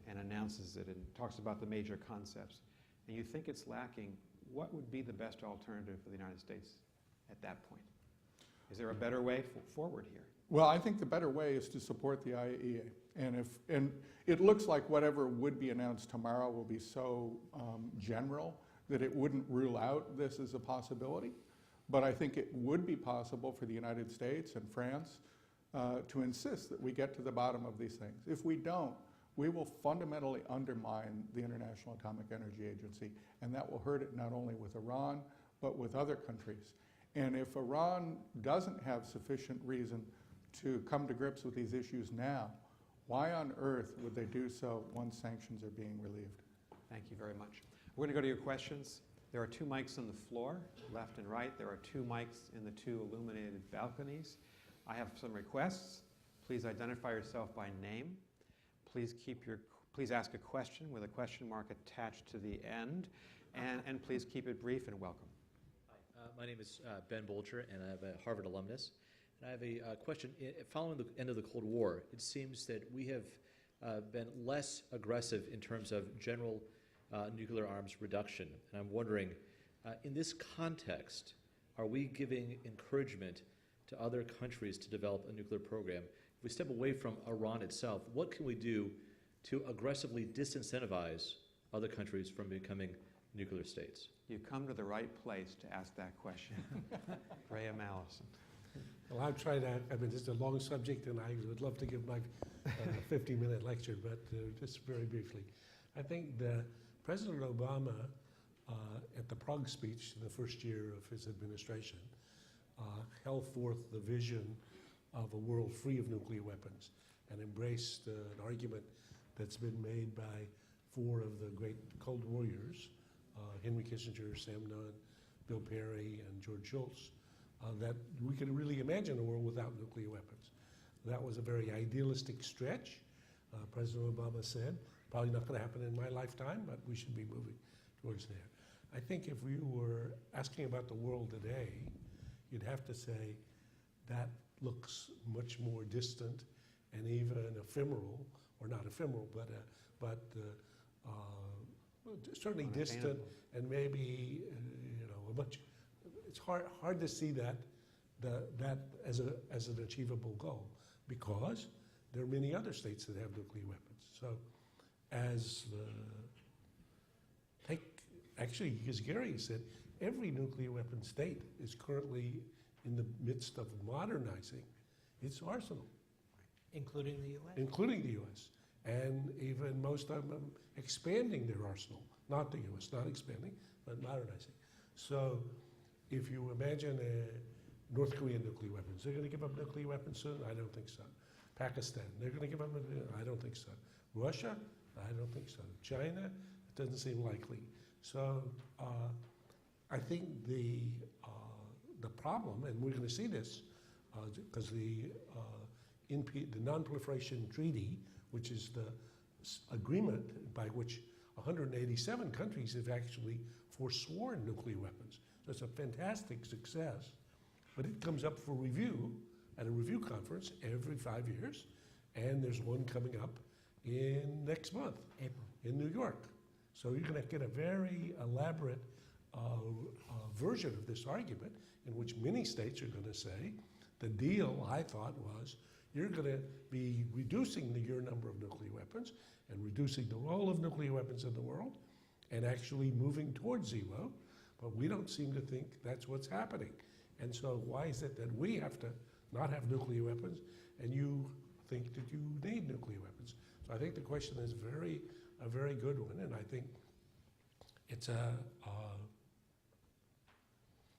and announces it and talks about the major concepts, and you think it's lacking, what would be the best alternative for the United States at that point? Is there a better way forward here? Well, I think the better way is to support the IAEA. And it looks like whatever would be announced tomorrow will be so general that it wouldn't rule out this as a possibility. But I think it would be possible for the United States and France to insist that we get to the bottom of these things. If we don't, we will fundamentally undermine the International Atomic Energy Agency, and that will hurt it not only with Iran, but with other countries. And if Iran doesn't have sufficient reason to come to grips with these issues now, why on earth would they do so once sanctions are being relieved? Thank you very much. We're going to go to your questions. There are 2 mics on the floor, left and right. There are 2 mics in the 2 illuminated balconies. I have some requests. Please identify yourself by name. Please ask a question with a question mark attached to the end, and please keep it brief and welcome. Hi, my name is Ben Bolger, and I'm a Harvard alumnus. And I have a question. Following the end of the Cold War, it seems that we have been less aggressive in terms of general nuclear arms reduction. And I'm wondering, in this context, are we giving encouragement to other countries to develop a nuclear program? If we step away from Iran itself, what can we do to aggressively disincentivize other countries from becoming nuclear states? You come to the right place to ask that question. Graham Allison. Well, I'll try that. I mean, this is a long subject, and I would love to give my 50-minute lecture, but just very briefly. I think that President Obama, at the Prague speech, the first year of his administration, held forth the vision of a world free of nuclear weapons and embraced an argument that's been made by 4 of the great Cold Warriors, Henry Kissinger, Sam Nunn, Bill Perry, and George Shultz, that we could really imagine a world without nuclear weapons. That was a very idealistic stretch. President Obama said, probably not going to happen in my lifetime, but we should be moving towards there. I think if we were asking about the world today, you'd have to say that looks much more distant and even ephemeral, or not ephemeral, but certainly distant, and maybe it's hard to see that as an achievable goal, because there are many other states that have nuclear weapons. So, take actually, as Gary said, every nuclear weapon state is currently in the midst of modernizing its arsenal, Including the U.S.? including the U.S. And even most of them expanding their arsenal. Not the U.S., not expanding, but modernizing. So if you imagine North Korean nuclear weapons, they're going to give up nuclear weapons soon? I don't think so. Pakistan, they're going to give up nuclear? I don't think so. Russia? I don't think so. China? It doesn't seem likely. So I think the problem, and we're going to see this, because the Non-Proliferation Treaty, which is the agreement by which 187 countries have actually forsworn nuclear weapons. So it's a fantastic success, but it comes up for review at a review conference every 5 years, and there's one coming up in next month, April. in New York. So you're going to get a very elaborate version of this argument in which many states are going to say, the deal, I thought, was you're going to be reducing your number of nuclear weapons and reducing the role of nuclear weapons in the world and actually moving towards zero, but we don't seem to think that's what's happening. And so why is it that we have to not have nuclear weapons and you think that you need nuclear weapons? So I think the question is a very good one, and I think it's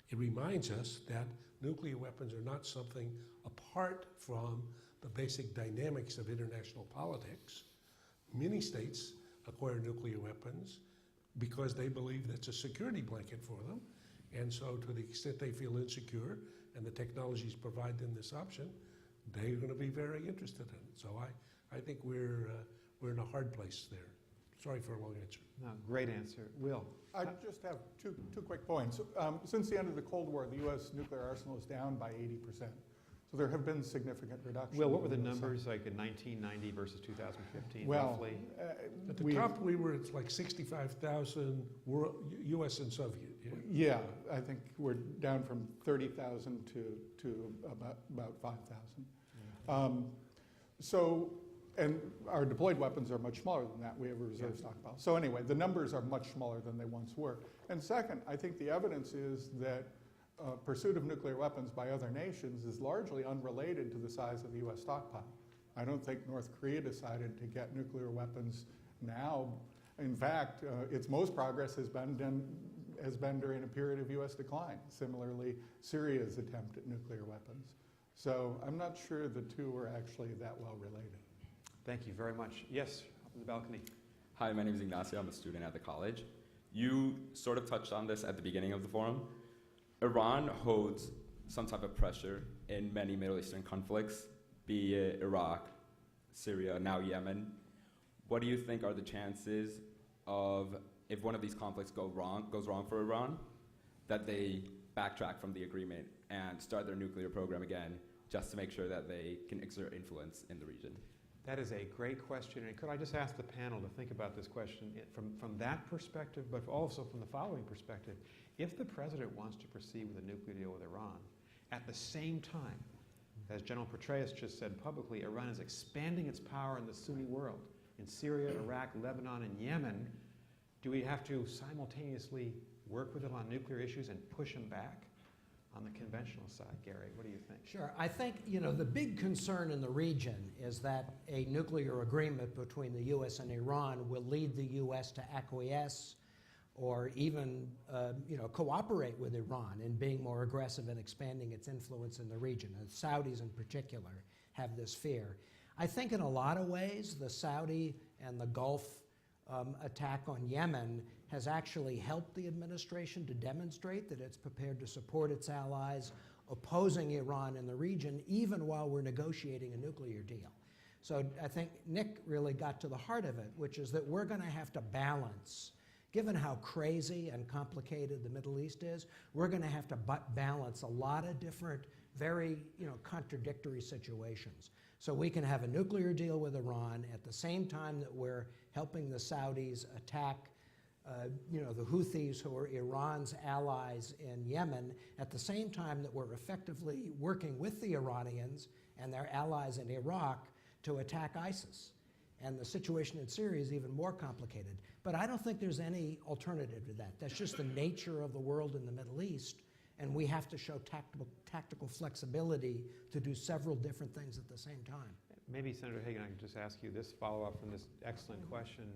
it reminds us that nuclear weapons are not something apart from the basic dynamics of international politics. Many states acquire nuclear weapons because they believe that's a security blanket for them, and so to the extent they feel insecure and the technologies provide them this option, they're going to be very interested in it. So I think we're in a hard place there. Sorry for a long answer. No, great answer. Will? I just have two quick points. Since the end of the Cold War, the U.S. nuclear arsenal is down by 80%. So there have been significant reductions. Will, what were the in the numbers like in 1990 versus 2015, Well, roughly? At the top, we were at like 65,000 U.S. and Soviet. Yeah, I think we're down from 30,000 to about 5,000. So, and our deployed weapons are much smaller than that. We have a reserve stockpile. So anyway, the numbers are much smaller than they once were. And second, I think the evidence is that pursuit of nuclear weapons by other nations is largely unrelated to the size of the U.S. stockpile. I don't think North Korea decided to get nuclear weapons now. In fact, its most progress has been during a period of U.S. decline. Similarly, Syria's attempt at nuclear weapons. So I'm not sure the two are actually that well related. Thank you very much. Yes, up in the balcony. Hi, my name is Ignacio. I'm a student at the college. You sort of touched on this at the beginning of the forum. Iran holds some type of pressure in many Middle Eastern conflicts, be it Iraq, Syria, now Yemen. What do you think are the chances of, if one of these conflicts goes wrong for Iran, that they backtrack from the agreement and start their nuclear program again, just to make sure that they can exert influence in the region? That is a great question. And could I just ask the panel to think about this question from that perspective, but also from the following perspective. If the president wants to proceed with a nuclear deal with Iran, at the same time, as General Petraeus just said publicly, Iran is expanding its power in the Sunni world, in Syria, Iraq, Lebanon, and Yemen, do we have to simultaneously work with them on nuclear issues and push them back on the conventional side? Gary, what do you think? Sure. I think, the big concern in the region is that a nuclear agreement between the U.S. and Iran will lead the U.S. to acquiesce or even, cooperate with Iran in being more aggressive and expanding its influence in the region. And Saudis in particular have this fear. I think in a lot of ways, the Saudi and the Gulf attack on Yemen has actually helped the administration to demonstrate that it's prepared to support its allies opposing Iran in the region, even while we're negotiating a nuclear deal. So I think Nick really got to the heart of it, which is that we're going to have to balance, given how crazy and complicated the Middle East is, we're going to have to balance a lot of different, very contradictory situations. So we can have a nuclear deal with Iran at the same time that we're helping the Saudis attack the Houthis, who are Iran's allies in Yemen, at the same time that we're effectively working with the Iranians and their allies in Iraq to attack ISIS. And the situation in Syria is even more complicated. But I don't think there's any alternative to that. That's just the nature of the world in the Middle East, and we have to show tactical flexibility to do several different things at the same time. Maybe, Senator Hagan, I could just ask you this follow-up from this excellent question.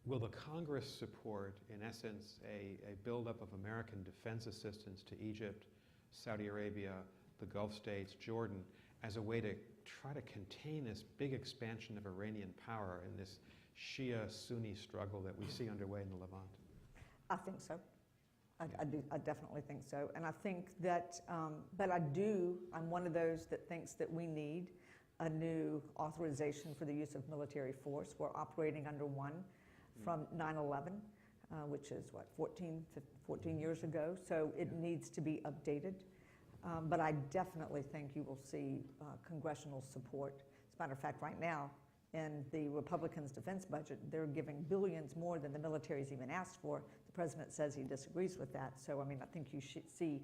Will the Congress support, in essence, a buildup of American defense assistance to Egypt, Saudi Arabia, the Gulf states, Jordan, as a way to try to contain this big expansion of Iranian power in this Shia-Sunni struggle that we see underway in the Levant? I think so. I definitely think so. And I think that, but I'm one of those that thinks that we need a new authorization for the use of military force. We're operating under one from 9/11, which is, 14 years ago. So it needs to be updated. But I definitely think you will see congressional support. As a matter of fact, right now, in the Republicans' defense budget, they're giving billions more than the military's even asked for. The president says he disagrees with that. So, I mean, I think you should see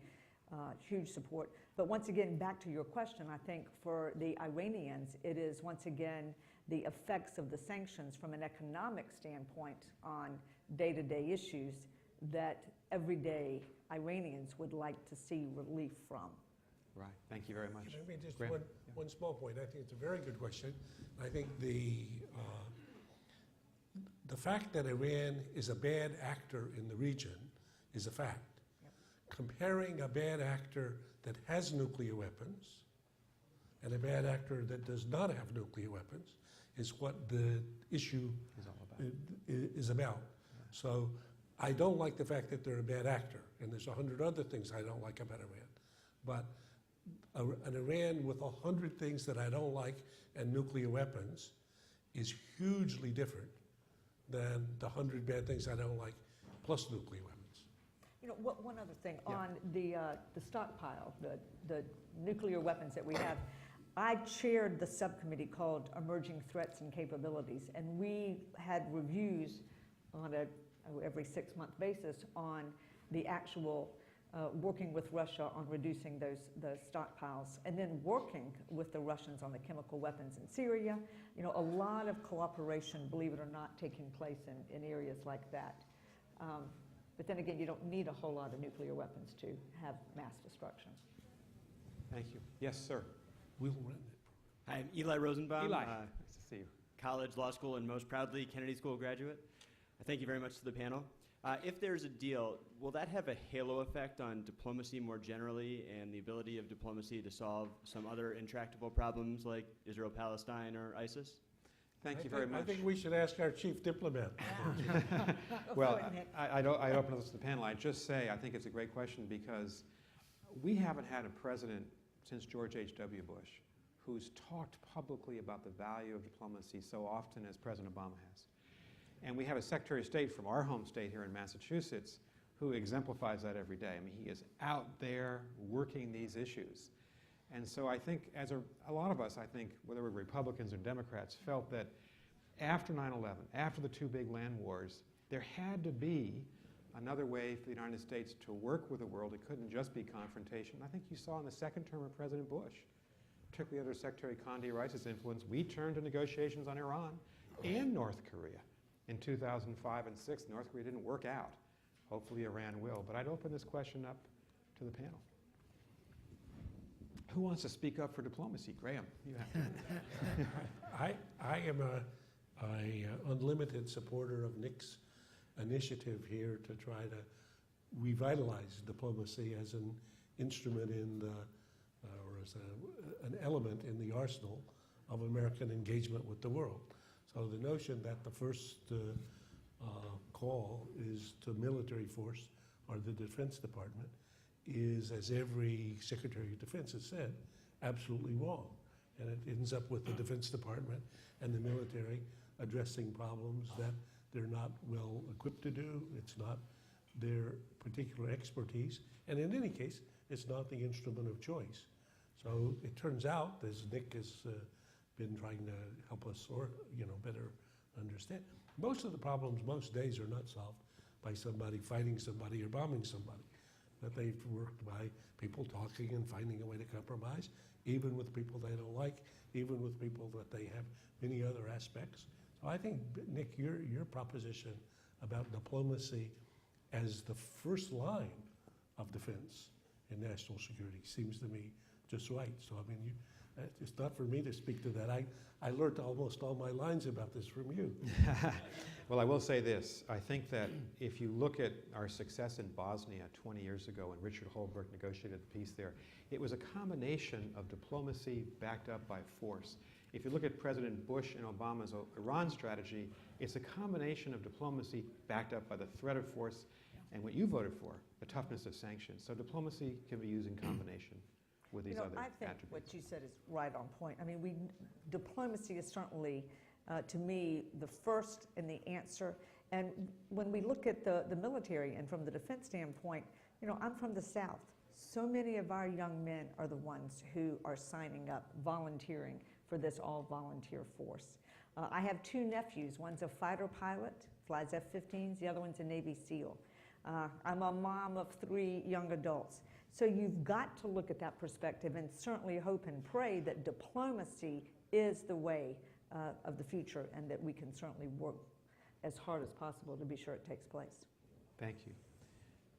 huge support. But once again, back to your question, I think for the Iranians, it is once again the effects of the sanctions from an economic standpoint on day-to-day issues that everyday Iranians would like to see relief from. Right. Thank you very much. I mean, just Graham. one small point. I think it's a very good question. I think the fact that Iran is a bad actor in the region is a fact. Yep. Comparing a bad actor that has nuclear weapons and a bad actor that does not have nuclear weapons is what the issue is about. Yeah. So I don't like the fact that they're a bad actor, and there's 100 other things I don't like about Iran. But an Iran with 100 things that I don't like and nuclear weapons is hugely different than the 100 bad things I don't like plus nuclear weapons. You know, one other thing Yeah. on the stockpile, the nuclear weapons that we have. I chaired the subcommittee called Emerging Threats and Capabilities, and we had reviews on every 6-month basis on the actual working with Russia on reducing those stockpiles, and then working with the Russians on the chemical weapons in Syria. You know, a lot of cooperation, believe it or not, taking place in areas like that. But then again, you don't need a whole lot of nuclear weapons to have mass destruction. Thank you. Yes, sir. We'll run it. Hi, I'm Eli Rosenbaum. Eli, nice to see you. College, law school, and most proudly Kennedy School graduate. Thank you very much to the panel. If there's a deal, will that have a halo effect on diplomacy more generally and the ability of diplomacy to solve some other intractable problems like Israel-Palestine or ISIS? Thank you very much. I think we should ask our chief diplomat. Well, I'd open this to the panel. I'd just say I think it's a great question because we haven't had a president since George H.W. Bush who's talked publicly about the value of diplomacy so often as President Obama has. And we have a Secretary of State from our home state here in Massachusetts who exemplifies that every day. I mean, he is out there working these issues. And so I think, as a lot of us, I think, whether we're Republicans or Democrats, felt that after 9/11, after the two big land wars, there had to be another way for the United States to work with the world. It couldn't just be confrontation. I think you saw in the second term of President Bush, particularly under Secretary Condi Rice's influence, we turned to negotiations on Iran and North Korea. In 2005 and 2006, North Korea didn't work out. Hopefully Iran will. But I'd open this question up to the panel. Who wants to speak up for diplomacy? Graham, you have. I am a unlimited supporter of Nick's initiative here to try to revitalize diplomacy as an instrument in the, or as an element in the arsenal of American engagement with the world. So the notion that the first call is to military force or the Defense Department is, as every Secretary of Defense has said, absolutely wrong. And it ends up with the Defense Department and the military addressing problems that they're not well equipped to do. It's not their particular expertise. And in any case, it's not the instrument of choice. So it turns out, as Nick has been trying to help us better understand, most of the problems most days are not solved by somebody fighting somebody or bombing somebody. That they've worked by people talking and finding a way to compromise, even with people they don't like, even with people that they have many other aspects. So I think, Nick, your proposition about diplomacy as the first line of defense in national security seems to me just right. So, I mean, it's not for me to speak to that. I learned almost all my lines about this from you. Well, I will say this. I think that if you look at our success in Bosnia 20 years ago when Richard Holbrooke negotiated the peace there, it was a combination of diplomacy backed up by force. If you look at President Bush and Obama's Iran strategy, it's a combination of diplomacy backed up by the threat of force and what you voted for, the toughness of sanctions. So diplomacy can be used in combination with these other I think attributes. what you said is right on point. I mean, diplomacy is certainly, to me, the first and the answer. And when we look at the military and from the defense standpoint, I'm from the South. So many of our young men are the ones who are signing up, volunteering for this all-volunteer force. I have two nephews. One's a fighter pilot, flies F-15s. The other one's a Navy SEAL. I'm a mom of 3 young adults. So you've got to look at that perspective and certainly hope and pray that diplomacy is the way of the future and that we can certainly work as hard as possible to be sure it takes place. Thank you.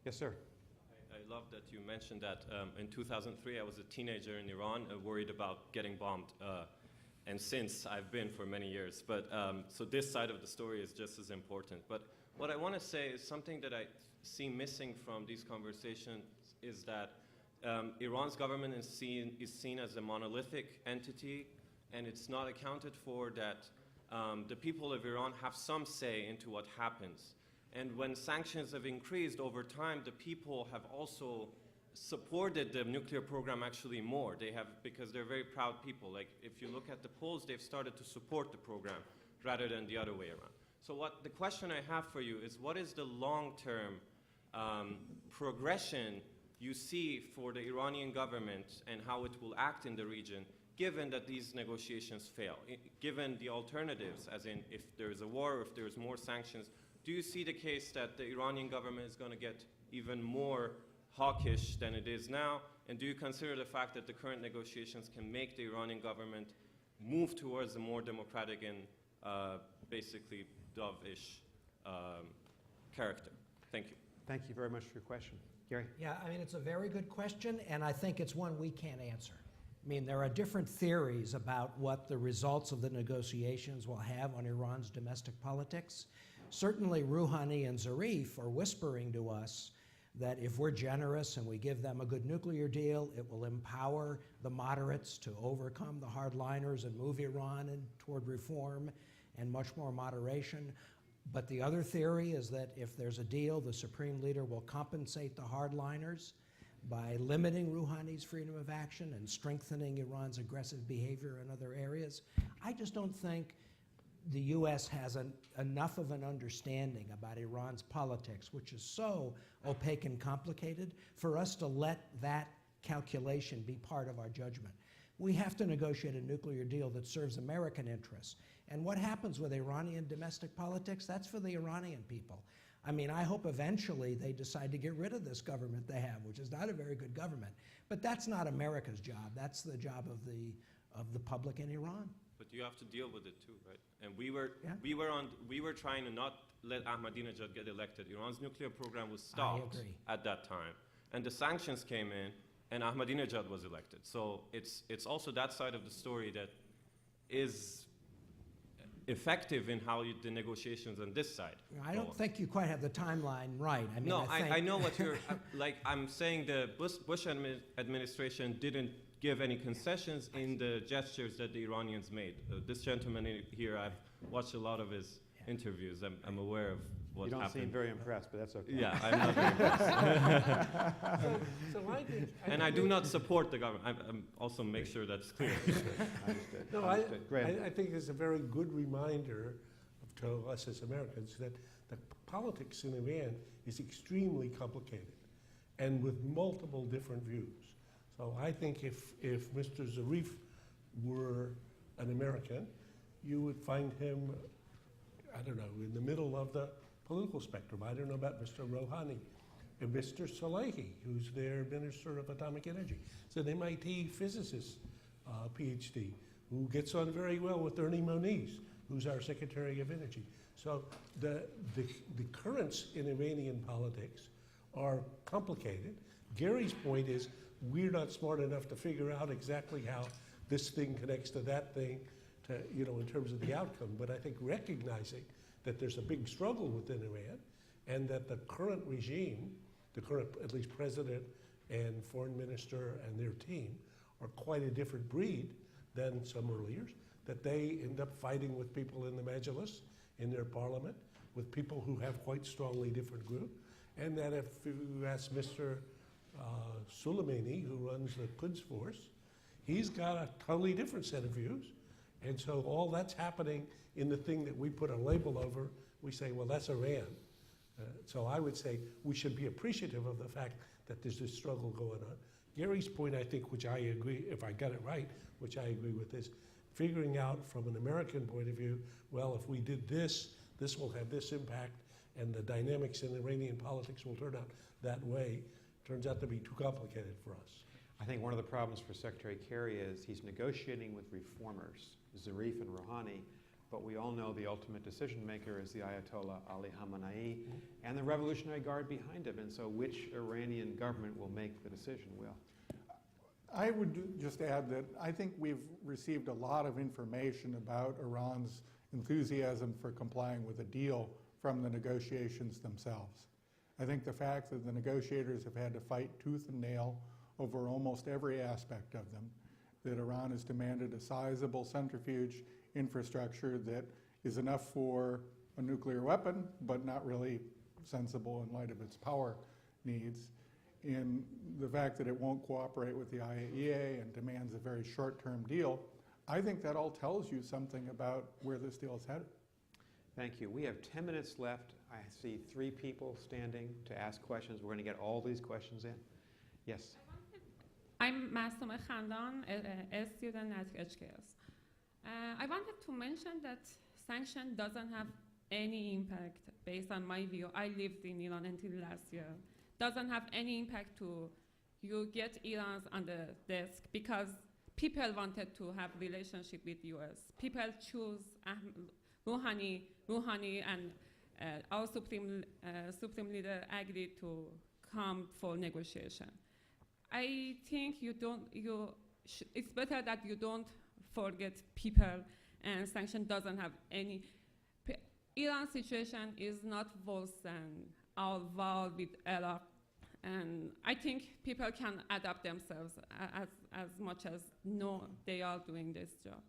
Yes, sir. I love that you mentioned that in 2003 I was a teenager in Iran worried about getting bombed. And since I've been for many years. But so this side of the story is just as important. But what I want to say is something that I see missing from these conversations is that Iran's government is seen as a monolithic entity, and it's not accounted for that the people of Iran have some say into what happens. And when sanctions have increased over time, the people have also supported the nuclear program actually more. They have, because they're very proud people. Like if you look at the polls, they've started to support the program rather than the other way around. So the question I have for you is, what is the long-term progression you see for the Iranian government and how it will act in the region, given that these negotiations fail? Given the alternatives, as in if there is a war or if there is more sanctions, do you see the case that the Iranian government is going to get even more hawkish than it is now? And do you consider the fact that the current negotiations can make the Iranian government move towards a more democratic and basically dove-ish character? Thank you. Thank you very much for your question. Gary? Yeah, I mean, it's a very good question, and I think it's one we can't answer. I mean, there are different theories about what the results of the negotiations will have on Iran's domestic politics. Certainly, Rouhani and Zarif are whispering to us that if we're generous and we give them a good nuclear deal, it will empower the moderates to overcome the hardliners and move Iran toward reform and much more moderation. But the other theory is that if there's a deal, the supreme leader will compensate the hardliners by limiting Rouhani's freedom of action and strengthening Iran's aggressive behavior in other areas. I just don't think the U.S. has enough of an understanding about Iran's politics, which is so opaque and complicated, for us to let that calculation be part of our judgment. We have to negotiate a nuclear deal that serves American interests. And what happens with Iranian domestic politics, that's for the Iranian people. I mean, I hope eventually they decide to get rid of this government they have, which is not a very good government. But that's not America's job. That's the job of the public in Iran. But you have to deal with it too, right? And we were trying to not let Ahmadinejad get elected. Iran's nuclear program was stopped at that time, and the sanctions came in, and Ahmadinejad was elected. So it's also that side of the story that is effective in how the negotiations on this side. I don't think you quite have the timeline right. I mean, no, I know what you're like. I'm saying the Bush administration didn't give any concessions in the gestures that the Iranians made. This gentleman here, I've watched a lot of his interviews. I'm aware of what happened. You don't seem very impressed, but that's okay. Yeah, I'm not very impressed. And I do not support the government. I'm also make sure that's clear. Understood. No, Understood. I think it's a very good reminder to us as Americans that the politics in Iran is extremely complicated and with multiple different views. So I think if Mr. Zarif were an American, you would find him, I don't know, in the middle of the political spectrum. I don't know about Mr. Rouhani. And Mr. Salehi, who's their Minister of Atomic Energy. It's an MIT physicist, PhD, who gets on very well with Ernie Moniz, who's our Secretary of Energy. So the currents in Iranian politics are complicated. Gary's point is we're not smart enough to figure out exactly how this thing connects to that thing, to, you know, in terms of the outcome. But I think recognizing that there's a big struggle within Iran and that the current regime, the current at least president and foreign minister and their team are quite a different breed than some earlier, that they end up fighting with people in the Majlis, in their parliament, with people who have quite strongly different group, and that if you ask Mr. Soleimani, who runs the Quds Force, he's got a totally different set of views. And so all that's happening in the thing that we put a label over, we say, well, that's Iran. So I would say we should be appreciative of the fact that there's this struggle going on. Gary's point, I think, which I agree, if I got it right, which I agree with, is figuring out from an American point of view, well, if we did this, this will have this impact, and the dynamics in Iranian politics will turn out that way. Turns out to be too complicated for us. I think one of the problems for Secretary Kerry is he's negotiating with reformers, Zarif and Rouhani, but we all know the ultimate decision maker is the Ayatollah Ali Khamenei and the Revolutionary Guard behind him. And so which Iranian government will make the decision, Will? I would just add that I think we've received a lot of information about Iran's enthusiasm for complying with a deal from the negotiations themselves. I think the fact that the negotiators have had to fight tooth and nail over almost every aspect of them, that Iran has demanded a sizable centrifuge infrastructure that is enough for a nuclear weapon, but not really sensible in light of its power needs, in the fact that it won't cooperate with the IAEA and demands a very short-term deal, I think that all tells you something about where this deal is headed. Thank you. We have 10 minutes left. I see 3 people standing to ask questions. We're going to get all these questions in. Yes. I'm Masum Khandan, a student at HKS. I wanted to mention that sanction doesn't have any impact based on my view. I lived in Iran until last year. Doesn't have any impact to you get Iran on the desk because people wanted to have relationship with US. People choose Rouhani and our supreme leader agreed to come for negotiation. I think it's better that you don't forget people, and sanction doesn't have any. Iran's situation is not worse than our war with Iraq, and I think people can adapt themselves as much as they are doing this job.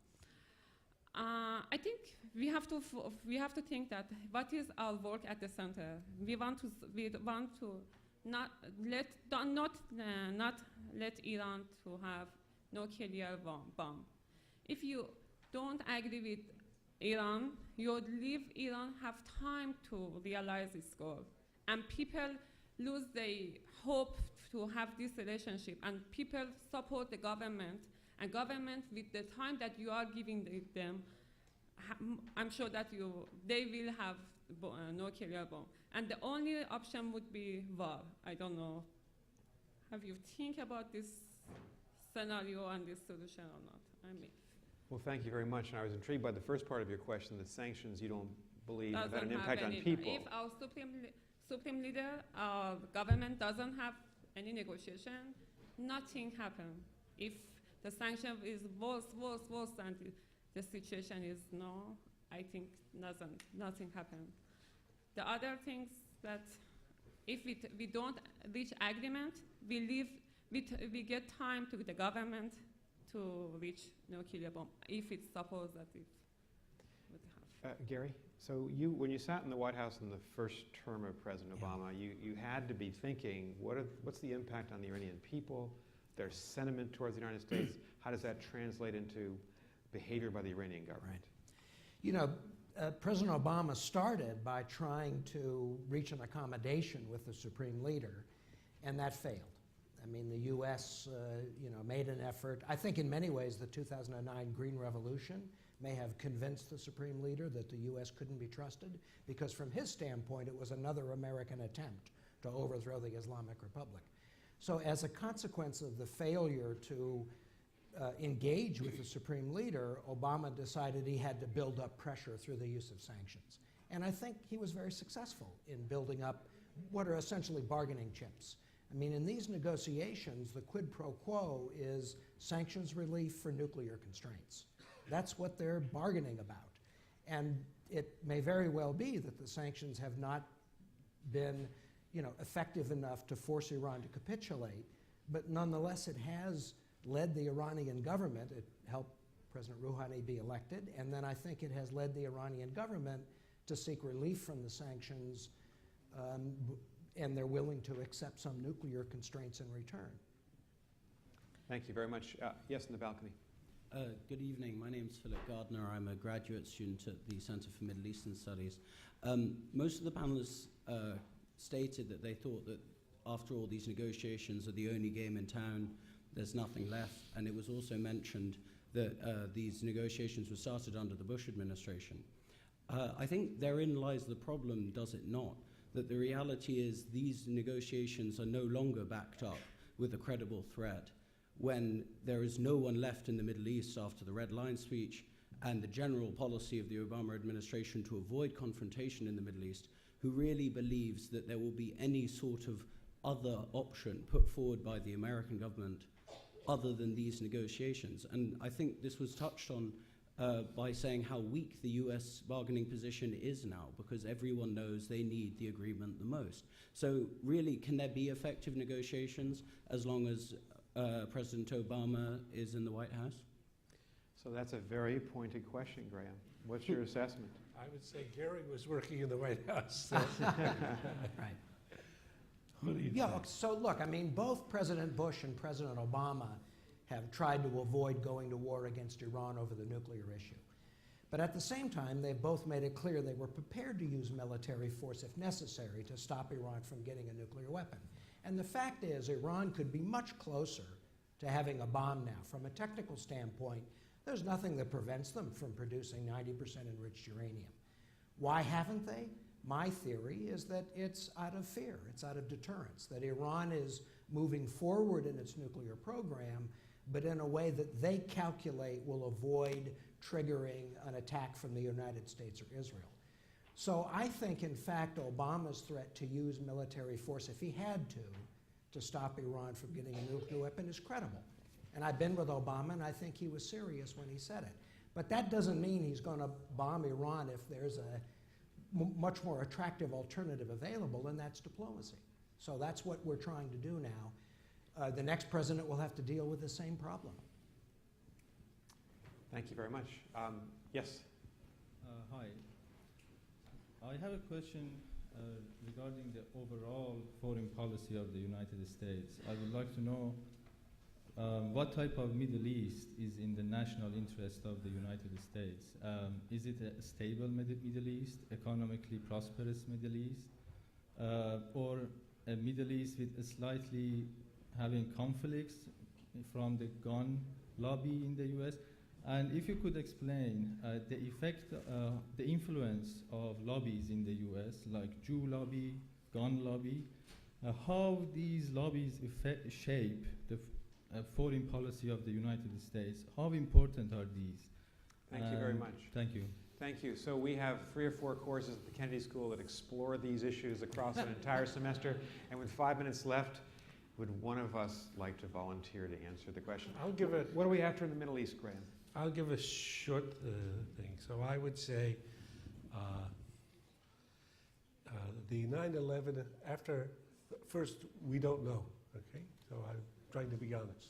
I think we have to think that what is our work at the center. We want to not let Iran to have nuclear bomb. If you don't agree with Iran, you leave Iran have time to realize its goal, and people lose their hope to have this relationship, and people support the government, and government with the time that you are giving them, I'm sure that they will have nuclear bomb, and the only option would be war. I don't know. Have you think about this scenario and this solution or not? I mean. Well, thank you very much. And I was intrigued by the first part of your question, that sanctions you don't believe have had an Doesn't impact have on any- people. If our supreme leader, our government doesn't have any negotiation, nothing happen. If the sanction is worse, and the situation is no, I think nothing happen. The other things that if we don't reach agreement, we get time to the government to reach nuclear bomb, if it's supposed that it would have. Gary, so when you sat in the White House in the first term of President Obama, you had to be thinking, what's the impact on the Iranian people, their sentiment towards the United States? How does that translate into behavior by the Iranian government? Right. You know, President Obama started by trying to reach an accommodation with the Supreme Leader, and that failed. I mean, the U.S. Made an effort. I think in many ways the 2009 Green Revolution may have convinced the Supreme Leader that the U.S. couldn't be trusted, because from his standpoint it was another American attempt to overthrow the Islamic Republic. So as a consequence of the failure to engage with the supreme leader, Obama decided he had to build up pressure through the use of sanctions. And I think he was very successful in building up what are essentially bargaining chips. I mean, in these negotiations, the quid pro quo is sanctions relief for nuclear constraints. That's what they're bargaining about. And it may very well be that the sanctions have not been, effective enough to force Iran to capitulate, but nonetheless it has led the Iranian government, it helped President Rouhani be elected, and then I think it has led the Iranian government to seek relief from the sanctions, and they're willing to accept some nuclear constraints in return. Thank you very much. Yes, in the balcony. Good evening. My name is Philip Gardner. I'm a graduate student at the Center for Middle Eastern Studies. Most of the panelists stated that they thought that after all, these negotiations are the only game in town. There's nothing left. And it was also mentioned that these negotiations were started under the Bush administration. I think therein lies the problem, does it not? That the reality is these negotiations are no longer backed up with a credible threat when there is no one left in the Middle East after the Red Line speech and the general policy of the Obama administration to avoid confrontation in the Middle East, who really believes that there will be any sort of other option put forward by the American government other than these negotiations. And I think this was touched on by saying how weak the US bargaining position is now, because everyone knows they need the agreement the most. So really, can there be effective negotiations as long as President Obama is in the White House? So that's a very pointed question, Graham. What's your assessment? I would say Gary was working in the White House. So. Right. What do you Yeah, think? so look, I mean, both President Bush and President Obama have tried to avoid going to war against Iran over the nuclear issue. But at the same time, they've both made it clear they were prepared to use military force if necessary to stop Iran from getting a nuclear weapon. And the fact is, Iran could be much closer to having a bomb now. From a technical standpoint, there's nothing that prevents them from producing 90% enriched uranium. Why haven't they? My theory is that it's out of fear, it's out of deterrence, that Iran is moving forward in its nuclear program, but in a way that they calculate will avoid triggering an attack from the United States or Israel. So I think, in fact, Obama's threat to use military force, if he had to stop Iran from getting a nuclear weapon, is credible. And I've been with Obama, and I think he was serious when he said it. But that doesn't mean he's going to bomb Iran if there's a much more attractive alternative available, and that's diplomacy. So that's what we're trying to do now. The next president will have to deal with the same problem. Thank you very much. Yes? Hi. I have a question regarding the overall foreign policy of the United States. I would like to know what type of Middle East is in the national interest of the United States? Is it a stable Middle East, economically prosperous Middle East, or a Middle East with a slightly having conflicts from the gun lobby in the US? And if you could explain the effect, the influence of lobbies in the US, like Jew lobby, gun lobby, how these lobbies shape the foreign policy of the United States. How important are these? Thank you very much. Thank you. Thank you. So we have 3 or 4 courses at the Kennedy School that explore these issues across an entire semester. And with 5 minutes left, would one of us like to volunteer to answer the question? I'll give it. What are we after in the Middle East, Graham? I'll give a short thing. So I would say the 9/11, first, we don't know, okay? So I'm trying to be honest.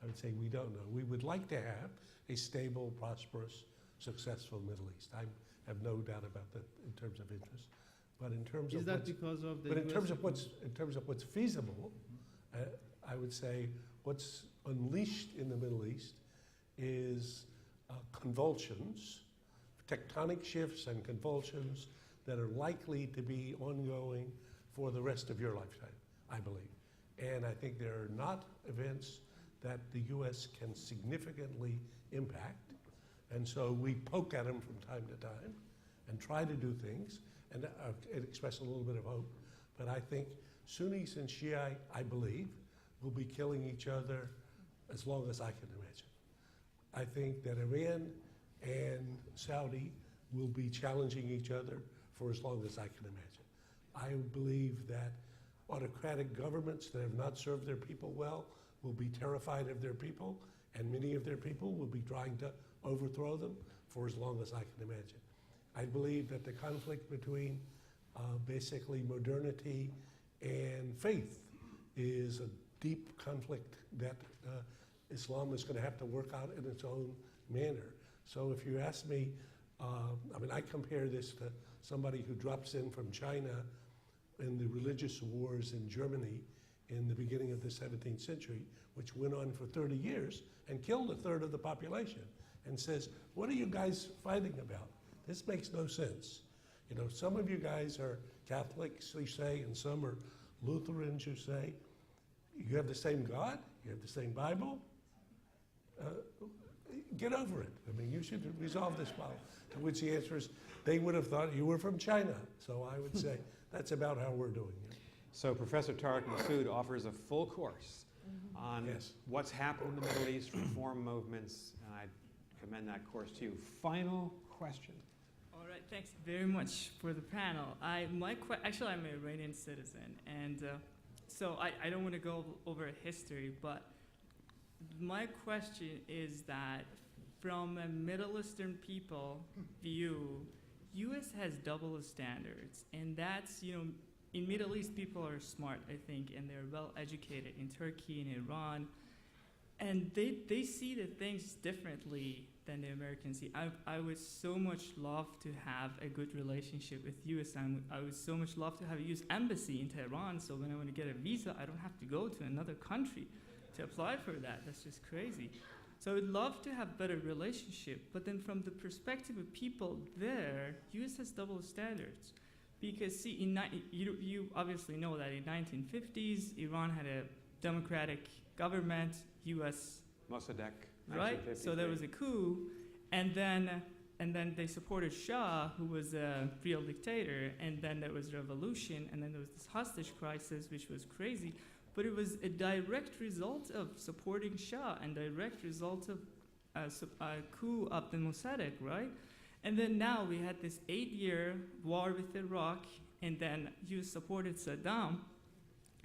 I would say we don't know. We would like to have a stable, prosperous, successful Middle East. I have no doubt about that in terms of interest. But in terms Is of that because of the but in US terms of what's feasible, I would say what's unleashed in the Middle East is convulsions, tectonic shifts and convulsions that are likely to be ongoing for the rest of your lifetime, I believe. And I think there are not events that the U.S. can significantly impact. And so we poke at them from time to time and try to do things and express a little bit of hope. But I think Sunnis and Shia, I believe, will be killing each other as long as I can imagine. I think that Iran and Saudi will be challenging each other for as long as I can imagine. I believe that autocratic governments that have not served their people well will be terrified of their people, and many of their people will be trying to overthrow them for as long as I can imagine. I believe that the conflict between basically modernity and faith is a deep conflict that Islam is going to have to work out in its own manner. So if you ask me, I mean, I compare this to somebody who drops in from China in the religious wars in Germany in the beginning of the 17th century, which went on for 30 years and killed a third of the population, and says, what are you guys fighting about? This makes no sense. You know, some of you guys are Catholics, you say, and some are Lutherans, you say. You have the same God, you have the same Bible. Get over it. I mean, you should resolve this problem. To which the answer is, they would have thought you were from China. So I would say that's about how we're doing it. So Professor Tariq Masood offers a full course on what's happened in the Middle East, reform movements, and I commend that course to you. Final question. All right, thanks very much for the panel. Actually, I'm an Iranian citizen, and so I don't want to go over history, but my question is that from a Middle Eastern people view, U.S. has double standards, and that's, you know, in Middle East, people are smart, I think, and they're well educated in Turkey and Iran, and they see the things differently than the Americans see. I would so much love to have a good relationship with U.S. I would so much love to have a U.S. embassy in Tehran, so when I want to get a visa, I don't have to go to another country to apply for that. That's just crazy. So I would love to have better relationship, but then from the perspective of people there, U.S. has double standards. Because see, you obviously know that in 1950s, Iran had a democratic government, U.S. Mossadegh, right? So there was a coup, and then they supported Shah, who was a real dictator, and then there was revolution, and then there was this hostage crisis, which was crazy. But it was a direct result of supporting Shah and direct result of a coup of the Mossadegh, right? And then now we had this 8-year war with Iraq, and then U.S. supported Saddam,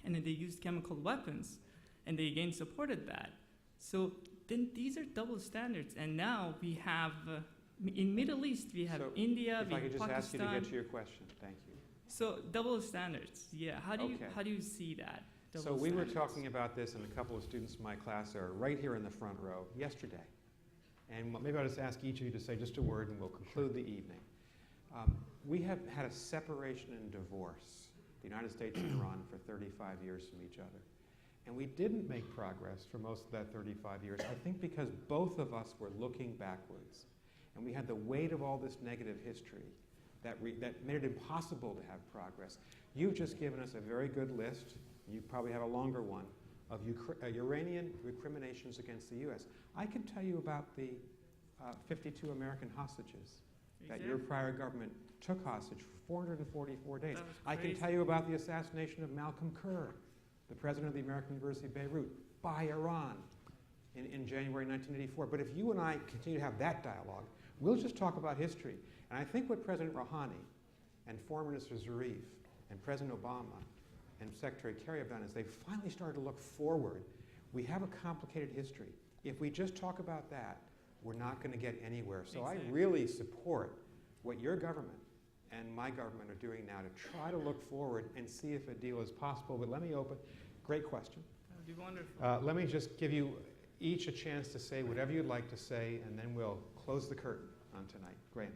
and then they used chemical weapons, and they again supported that. So then these are double standards, and now we have, in Middle East, we have India, we have Pakistan. If I could just ask you to get to your question, thank you. So double standards, yeah. How do you see that? So we were talking about this, and a couple of students in my class are right here in the front row yesterday. And maybe I'll just ask each of you to say just a word, and we'll conclude the evening. We have had a separation and divorce, the United States and Iran, for 35 years from each other. And we didn't make progress for most of that 35 years, I think because both of us were looking backwards. And we had the weight of all this negative history that made it impossible to have progress. You've just given us a very good list. You probably have a longer one of Iranian recriminations against the U.S. I can tell you about the 52 American hostages that your prior government took hostage for 444 days. I can tell you about the assassination of Malcolm Kerr, the president of the American University of Beirut, by Iran in January 1984. But if you and I continue to have that dialogue, we'll just talk about history. And I think what President Rouhani and Foreign Minister Zarif and President Obama and Secretary Kerry have done is they've finally started to look forward. We have a complicated history. If we just talk about that, we're not going to get anywhere. So I really support what your government and my government are doing now to try to look forward and see if a deal is possible. But let me open. Great question. That would be wonderful. Let me just give you each a chance to say whatever you'd like to say, and then we'll close the curtain on tonight. Graham.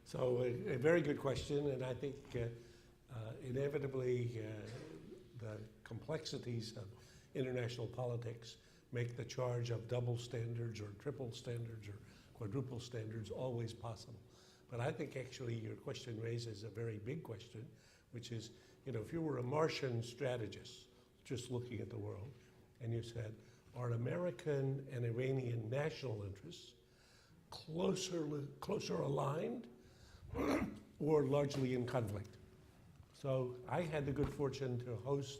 So a very good question, and I think inevitably the complexities of international politics make the charge of double standards or triple standards or quadruple standards always possible. But I think actually your question raises a very big question, which is, you know, if you were a Martian strategist just looking at the world, and you said, are American and Iranian national interests closer aligned or largely in conflict? So I had the good fortune to host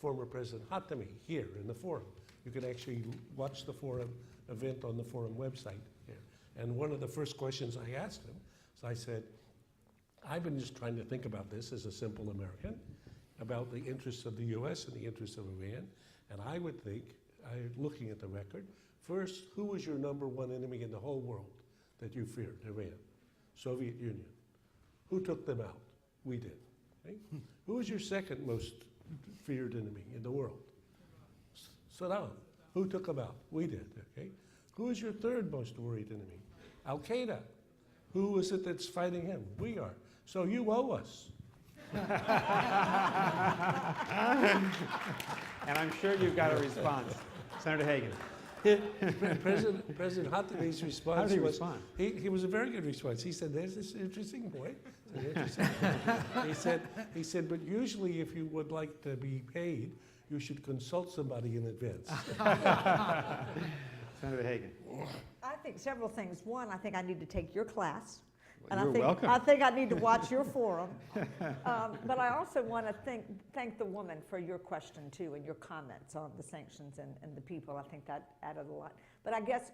former President Khatami here in the forum you can actually watch the forum event on the forum website here. And one of the first questions I asked him, so I said, I've been just trying to think about this as a simple American, about the interests of the US and the interests of Iran. And I would think, looking at the record, first, who was your number one enemy in the whole world that you feared? Iran. Soviet Union. Who took them out? We did. Okay? Who was your second most feared enemy in the world? Saddam. Who took him out? We did. Okay? Who is your third most worried enemy? Al-Qaeda. Who is it that's fighting him? We are. So you owe us. And I'm sure you've got a response. Senator Hagan. President Hattaway's response How did he was, respond? He was a very good response. He said, there's this interesting point. He said, but usually if you would like to be paid, you should consult somebody in advance. Senator Hagan. I think several things. One, I think I need to take your class. Well, you're welcome. I think I need to watch your forum. But I also want to thank the woman for your question, too, and your comments on the sanctions and the people. I think that added a lot. But I guess,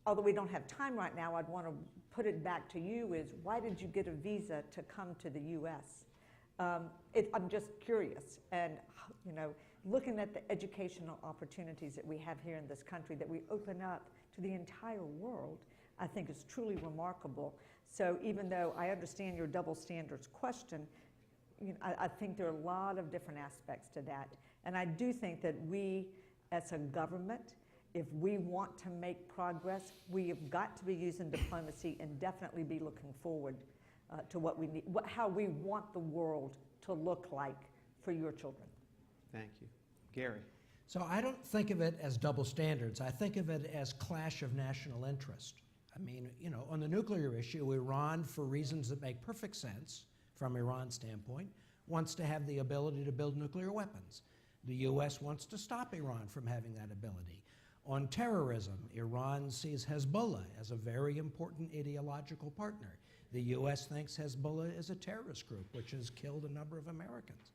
although we don't have time right now, I'd want to put it back to you is, why did you get a visa to come to the U.S.? I'm just curious. And, you know, looking at the educational opportunities that we have here in this country, that we open up to the entire world, I think is truly remarkable. So even though I understand your double standards question, you know, I think there are a lot of different aspects to that. And I do think that we, as a government, if we want to make progress, we have got to be using diplomacy and definitely be looking forward to what we need, how we want the world to look like for your children. Thank you. Gary. So I don't think of it as double standards. I think of it as clash of national interest. I mean, you know, on the nuclear issue, Iran, for reasons that make perfect sense from Iran's standpoint, wants to have the ability to build nuclear weapons. The U.S. wants to stop Iran from having that ability. On terrorism, Iran sees Hezbollah as a very important ideological partner. The U.S. thinks Hezbollah is a terrorist group, which has killed a number of Americans.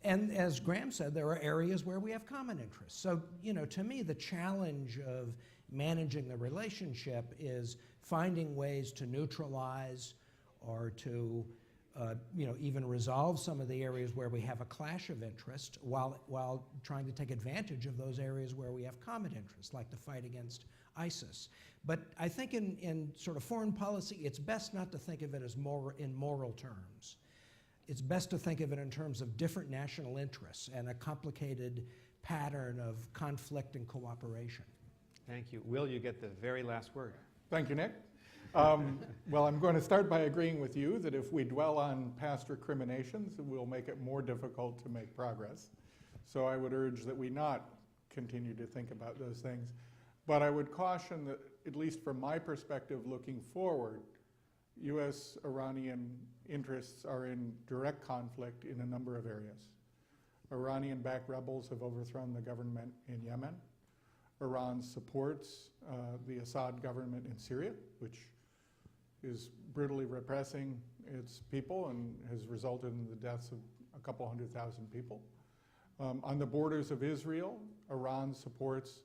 And as Graham said, there are areas where we have common interests. So, you know, to me, the challenge of managing the relationship is finding ways to neutralize or to, you know, even resolve some of the areas where we have a clash of interest while trying to take advantage of those areas where we have common interests, like the fight against ISIS. But I think in sort of foreign policy, it's best not to think of it as in moral terms. It's best to think of it in terms of different national interests and a complicated pattern of conflict and cooperation. Thank you. Will, you get the very last word. Thank you, Nick. Well, I'm going to start by agreeing with you that if we dwell on past recriminations, it will make it more difficult to make progress. So I would urge that we not continue to think about those things. But I would caution that, at least from my perspective looking forward, U.S.-Iranian interests are in direct conflict in a number of areas. Iranian-backed rebels have overthrown the government in Yemen. Iran supports the Assad government in Syria, which is brutally repressing its people and has resulted in the deaths of a couple 100,000 people. On the borders of Israel, Iran supports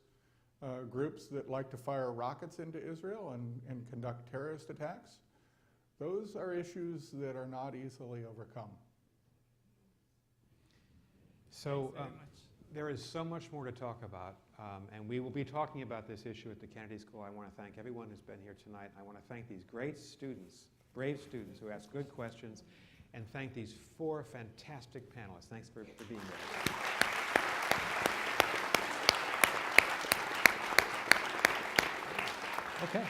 groups that like to fire rockets into Israel and conduct terrorist attacks. Those are issues that are not easily overcome. So there is so much more to talk about, and we will be talking about this issue at the Kennedy School. I want to thank everyone who's been here tonight. I want to thank these great students, brave students who asked good questions, and thank these 4 fantastic panelists. Thanks for being here. Okay.